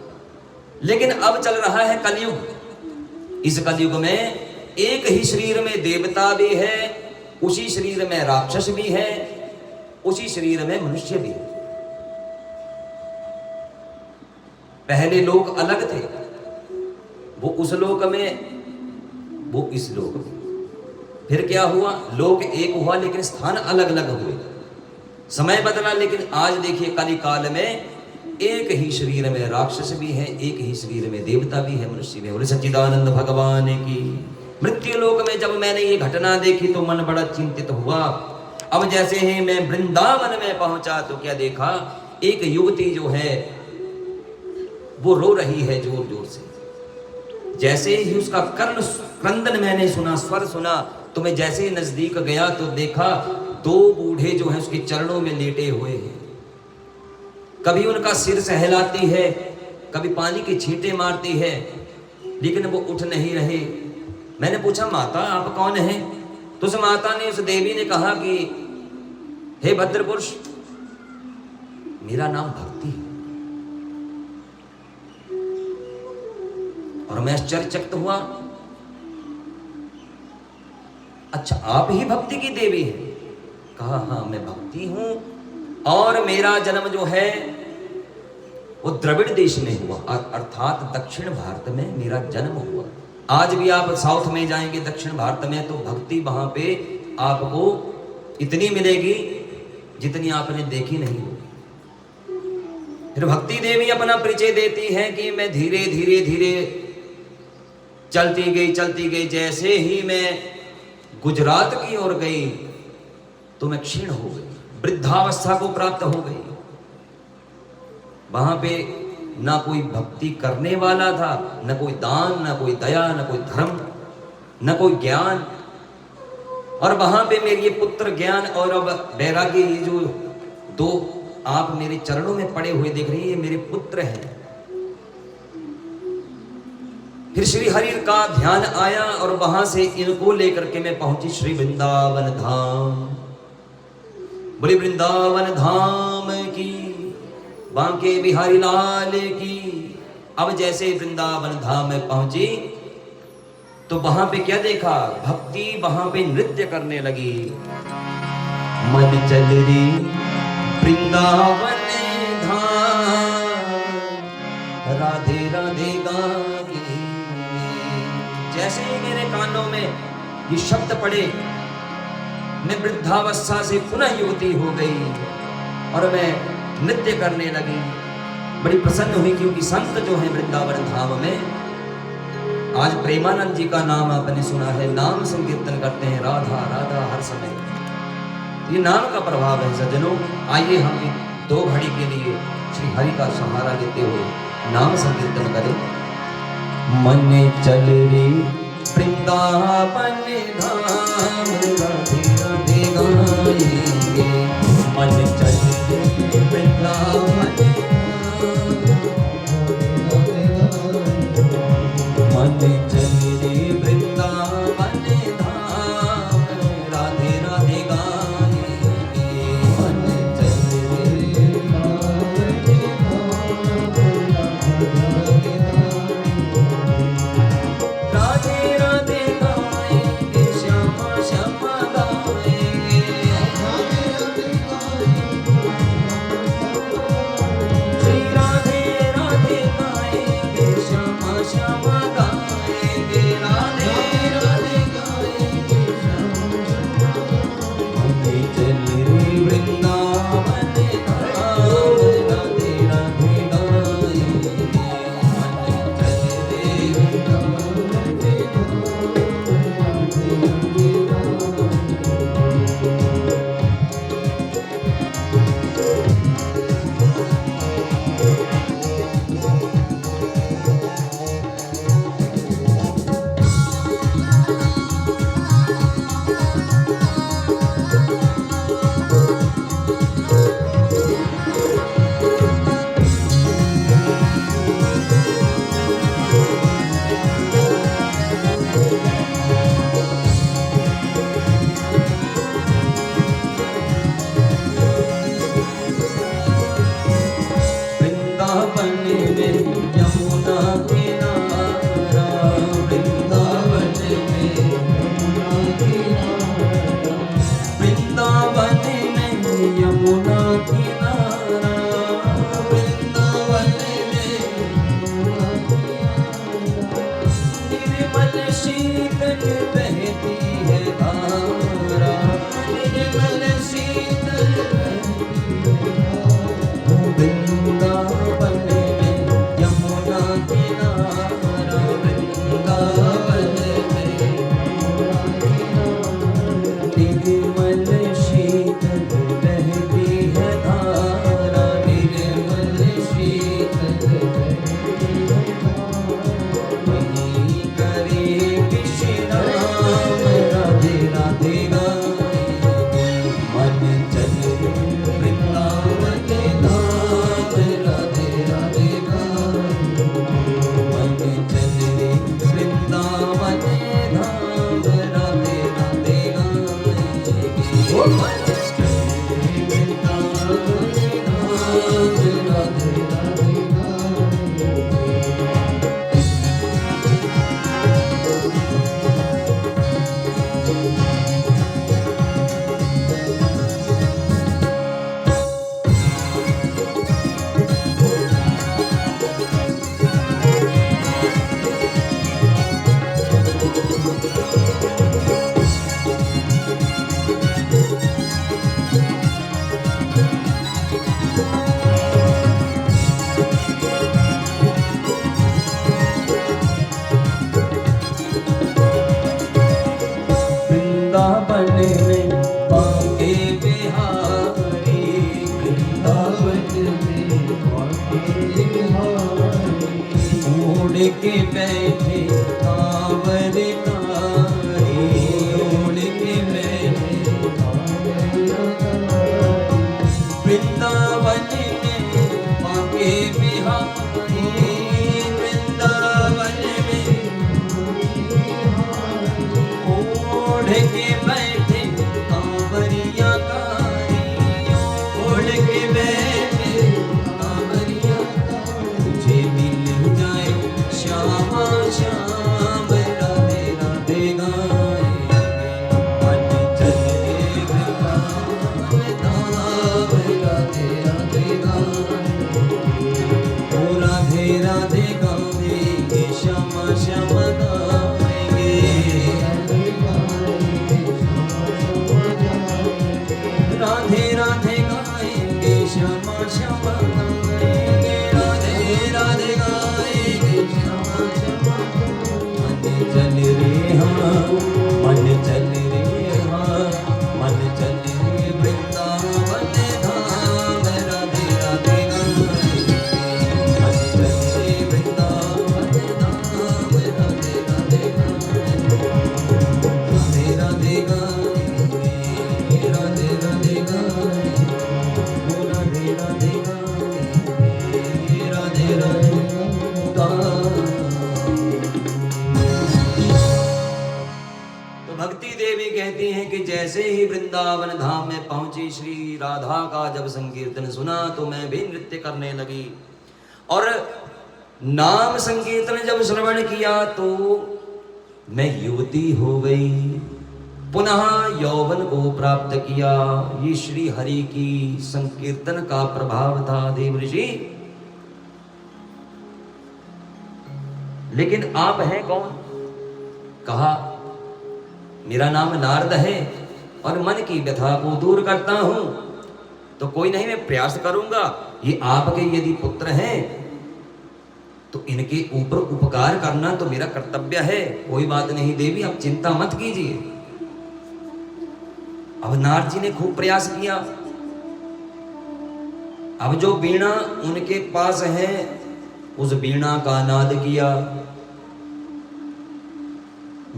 लेकिन अब चल रहा है कलयुग। इस कलयुग में एक ही शरीर में देवता भी है, उसी शरीर में राक्षस भी है, उसी शरीर में मनुष्य भी है। पहले लोग अलग थे, वो उस लोक में, वो इस लोक में। फिर क्या हुआ, लोक एक हुआ लेकिन स्थान अलग अलग हुए। समय बदला, लेकिन आज देखिए कली काल में एक ही शरीर में राक्षस भी है, एक ही शरीर में देवता भी है, मनुष्य भी है। बोले सच्चिदानंद भगवान की। मृत्यु लोक में जब मैंने ये घटना देखी तो मन बड़ा चिंतित हुआ। अब जैसे ही मैं वृंदावन में पहुंचा तो क्या देखा, एक युवती जो है वो रो रही है जोर जोर से। जैसे ही उसका कर्ण क्रंदन मैंने सुना, स्वर सुना, तो मैं जैसे ही नजदीक गया तो देखा दो बूढ़े जो हैं उसके चरणों में लेटे हुए हैं। कभी उनका सिर सहलाती है, कभी पानी के छींटे मारती है, लेकिन वो उठ नहीं रहे। मैंने पूछा माता आप कौन हैं? तो उस माता ने, उस देवी ने कहा कि हे भद्र पुरुष, मेरा नाम भक्ति है। और मैं आश्चर्यचकित हुआ, अच्छा आप ही भक्ति की देवी हैं? कहा हाँ मैं भक्ति हूं, और मेरा जन्म जो है वो द्रविड़ देश में हुआ, अर्थात दक्षिण भारत में मेरा जन्म हुआ। आज भी आप साउथ में जाएंगे, दक्षिण भारत में, तो भक्ति वहां पे आपको इतनी मिलेगी जितनी आपने देखी नहीं होगी। फिर भक्ति देवी अपना परिचय देती है कि मैं धीरे धीरे धीरे चलती गई। जैसे ही मैं गुजरात की ओर गई तो मैं क्षीण हो गई, वृद्धावस्था को प्राप्त हो गई। वहां पे ना कोई भक्ति करने वाला था, न कोई दान, न कोई दया, न कोई धर्म, न कोई ज्ञान। और वहां पे मेरे ये पुत्र ज्ञान और अब वैराग्य, ये जो दो आप मेरे चरणों में पड़े हुए देख रही है, ये मेरे पुत्र हैं। फिर श्री हरि का ध्यान आया और वहां से इनको लेकर के मैं पहुंची श्री वृंदावन धाम। बोले वृंदावन धाम की, बांके बिहारी लाल की। अब जैसे वृंदावन धाम में पहुंची तो वहां पे क्या देखा, भक्ति वहां पे नृत्य करने लगी। मन चल रही वृंदावन धाम, राधे राधे गाई। जैसे ही मेरे कानों में ये शब्द पड़े, मैं वृद्धावस्था से पुनः युवती हो गई और मैं नृत्य करने लगी। बड़ी प्रसन्न हुई क्योंकि संत जो है वृंदावन धाम में, आज प्रेमानंद जी का नाम आपने सुना है, नाम संकीर्तन करते हैं राधा राधा हर समय। ये नाम का प्रभाव है सज्जनों। आइए हम दो घड़ी के लिए श्री हरि का सहारा लेते हुए नाम संकीर्तन करें। मन चल रे वृंदावन धाम, राधे राधे गाएंगे। मन चल रे वृंदावन वृंदावन में बांके बिहारी, वृंदावन में बांके बिहारी। उड़ के बैठे कांवर कारी, उड़ के बैठे वृंदावन में बांके बिहारी, वृंदावन में ओढ़ के बैठे कांवरिया कारी, ओढ़ के बैठे कांवरिया कारी। तुझे मिल जाए श्यामा श्याम राधे राधे गाएंगे, मन चले वृंदावन धाम राधे राधे गाएंगे। ओ राधे राधे गाएंगे, श्यामा श्याम गाएंगे, राधे राधे गाएंगे, श्यामा श्यामा गाएंगे, राधे राधे गाएंगे, श्यामा श्यामा। मन चल रे हाँ, मन चल रे हाँ, मन चल रे वृंदावन धाम राधे राधे गाएंगे, मन चल रे वृंदावन धाम राधे राधे गाएंगे, राधे राधे गाएंगे, राधे राधे गाएंगे, ओ राधे राधे गाएंगे, राधे राधे गाएंगे। तो भक्ति देवी कहती हैं कि जैसे ही वृंदावन धाम में पहुंची, श्री राधा का जब संकीर्तन सुना तो मैं भी नृत्य करने लगी, और नाम संकीर्तन जब श्रवण किया तो मैं युवती हो गई, पुनः यौवन को प्राप्त किया। ये श्री हरि की संकीर्तन का प्रभाव था देव ऋषि। लेकिन आप हैं कौन? कहा मेरा नाम नारद है और मन की व्यथा को दूर करता हूं। तो कोई नहीं, मैं प्रयास करूंगा। ये आपके यदि पुत्र हैं तो इनके ऊपर उपकार करना तो मेरा कर्तव्य है। कोई बात नहीं देवी, आप चिंता मत कीजिए। अब नारद जी ने खूब प्रयास किया। अब जो वीणा उनके पास है उस वीणा का नाद किया।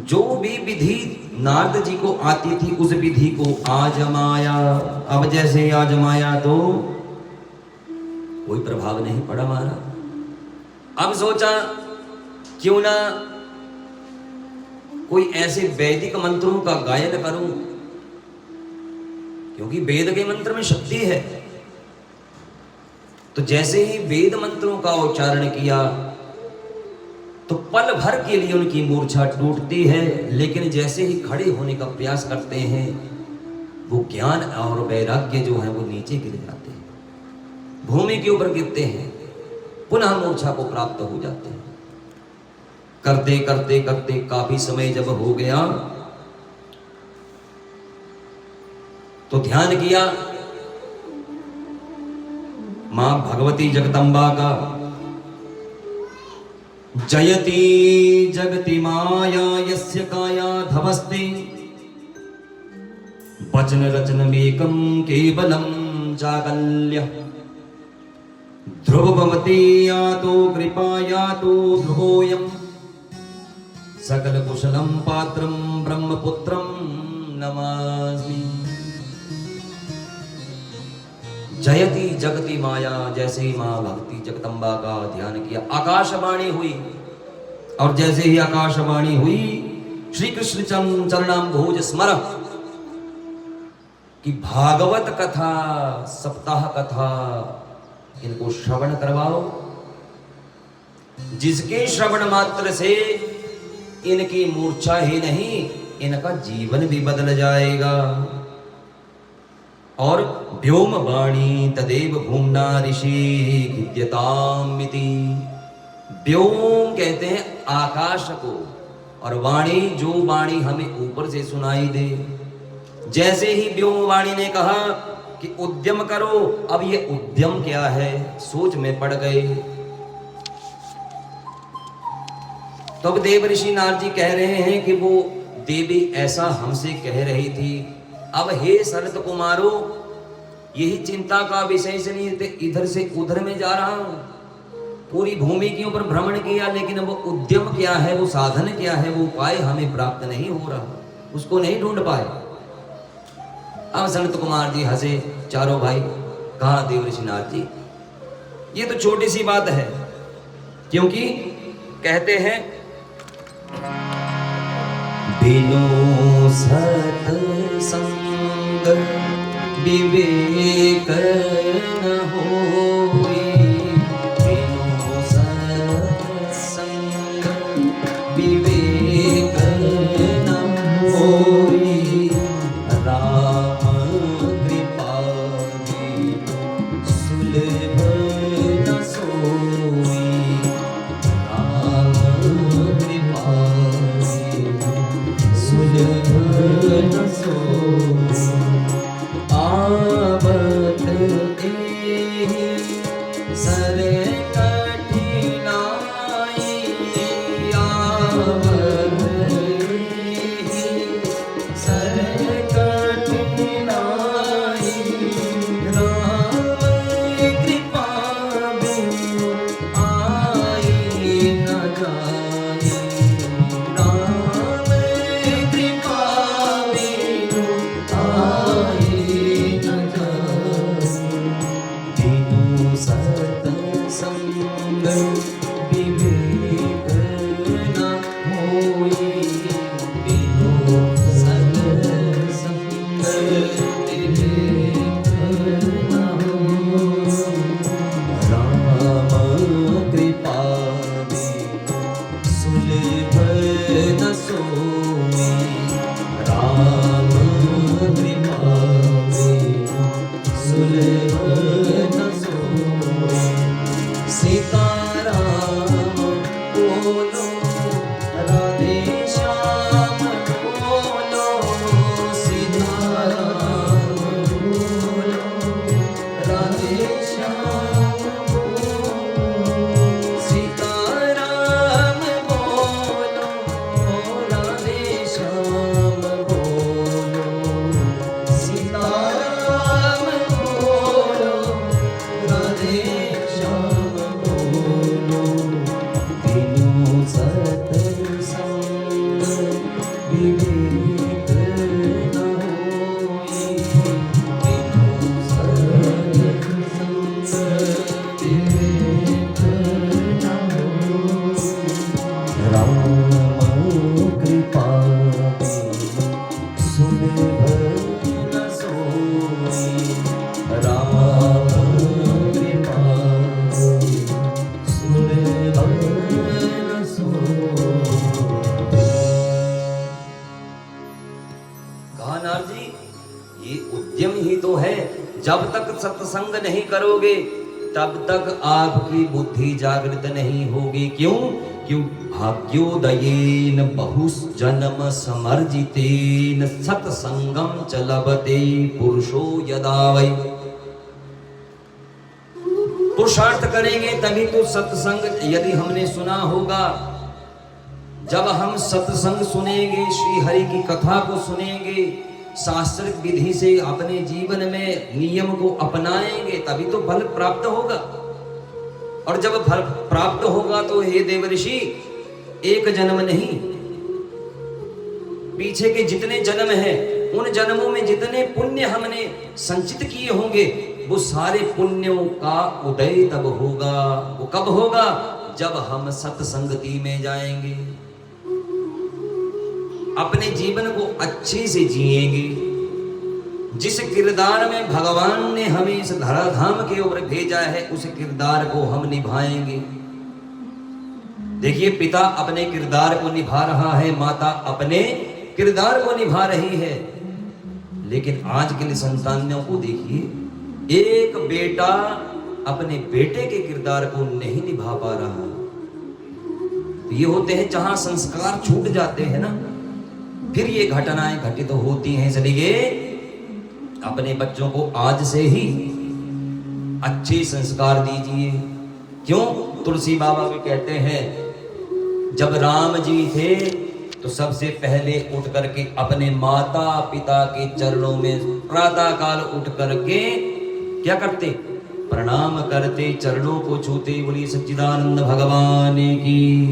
जो भी विधि नारद जी को आती थी उस विधि को आजमाया। अब जैसे आजमाया तो कोई प्रभाव नहीं पड़ा हमारा। अब सोचा क्यों ना कोई ऐसे वैदिक मंत्रों का गायन करूं, क्योंकि वेद के मंत्र में शक्ति है। तो जैसे ही वेद मंत्रों का उच्चारण किया तो पल भर के लिए उनकी मूर्छा टूटती है, लेकिन जैसे ही खड़े होने का प्रयास करते हैं वो ज्ञान और वैराग्य जो है वो नीचे गिर जाते हैं, भूमि के ऊपर गिरते हैं, पुनः मूर्छा को प्राप्त हो जाते हैं। करते करते करते काफी समय जब हो गया तो ध्यान किया मां भगवती जगदम्बा का। जयति जगति माया यस्य काया धवस्ते, वचन रचनमेकं केवलं जागल्य। ध्रुवभवती यातो कृपा यातो ध्रुवोऽयं, सकल कुशलं पात्रं ब्रह्मपुत्रं नमामि। जयति जगति माया, जैसे ही मां भक्ति जगदम्बा का ध्यान किया आकाशवाणी हुई, और जैसे ही आकाशवाणी हुई श्री कृष्ण चरणाम्भोज स्मर कि भागवत कथा सप्ताह कथा इनको श्रवण करवाओ, जिसके श्रवण मात्र से इनकी मूर्छा ही नहीं इनका जीवन भी बदल जाएगा। और व्योम वाणी तदेव भूम्ना ऋषि गिद्यतामिति। व्योम कहते हैं आकाश को, और वाणी जो वाणी हमें ऊपर से सुनाई दे। जैसे ही व्योम वाणी ने कहा कि उद्यम करो, अब ये उद्यम क्या है सोच में पड़ गए। तो अब देव ऋषि नारद जी कह रहे हैं कि वो देवी ऐसा हमसे कह रही थी। अब हे शरत कुमारो, यही चिंता का विषय से नहीं थे, इधर से उधर में जा रहा हूं, पूरी भूमि के ऊपर भ्रमण किया, लेकिन वो उद्यम क्या है, वो साधन क्या है, वो उपाय हमें प्राप्त नहीं हो रहा, उसको नहीं ढूंढ पाए। अब सनत कुमार जी हंसे, चारों भाई, कहा देवर्षि नाथ जी ये तो छोटी सी बात है, क्योंकि कहते हैं बिनु सत्संग विवेक न होई, बिनु सत्संग विवेक न होई, राम कृपा सुलभ न सोई, राम कृपा सुलभ न सोई, आवत एहि सर कठिनाई, आवत एहि सर कठिनाई, राम कृपा बिनु आई न जाई, राम कृपा बिनु आई न जाई, बिनु सत्संग विवेक न होई, बिनु सत्संग विवेक न होई, राम कृपा सुलभ न सोई, राम कृपा सुलभ न सोई, सीताराम बोलो, राधे श्याम बोलो, सीताराम बोलो, राधे श्याम बोलो, सीताराम बोलो, राधे श्याम बोलो, सीताराम बोलो, राधे श्याम बोलो, बिनु सत्संग विवेक न होई, बिनु सत्संग विवेक न होई, राम कृपा सुलभ न सोई, राम कृपा सुलभ न सोई। कहा नारद जी ये उद्यम ही तो है, जब तक सत्संग नहीं करोगे तब तक आपकी बुद्धि जागृत नहीं होगी। क्यों? क्यों? भाग्योदयेन बहुजन्म समर्जितेन सत्संगम च लभते पुरुषो यदा वै। पुरुषार्थ करेंगे तभी तो सत्संग, यदि हमने सुना होगा, जब हम सत्संग सुनेंगे, श्री हरि की कथा को सुनेंगे, शास्त्रिक विधि से अपने जीवन में नियम को अपनाएंगे, तभी तो फल प्राप्त होगा। और जब फल प्राप्त होगा तो हे देवर्षि, एक जन्म नहीं, पीछे के जितने जन्म हैं, उन जन्मों में जितने पुण्य हमने संचित किए होंगे, वो सारे पुण्यों का उदय तब होगा। वो कब होगा? जब हम सत्संगति में जाएंगे, अपने जीवन को अच्छे से जिएंगे। जिस किरदार में भगवान ने हमें इस धराधाम के ऊपर भेजा है, उस किरदार को हम निभाएंगे। देखिए, पिता अपने किरदार को निभा रहा है, माता अपने किरदार को निभा रही है। लेकिन आज के संतानों को देखिए, एक बेटा अपने बेटे के किरदार को नहीं निभा पा रहा। तो ये होते हैं जहां संस्कार छूट जाते हैं ना, फिर ये घटनाएं घटित होती हैं। इसलिए अपने बच्चों को आज से ही अच्छे संस्कार दीजिए। क्यों? तुलसी बाबा भी कहते हैं, जब राम जी थे तो सबसे पहले उठ करके अपने माता पिता के चरणों में प्रातः काल उठ करके क्या करते, प्रणाम करते, चरणों को छूते। बोलिए सच्चिदानंद भगवान की।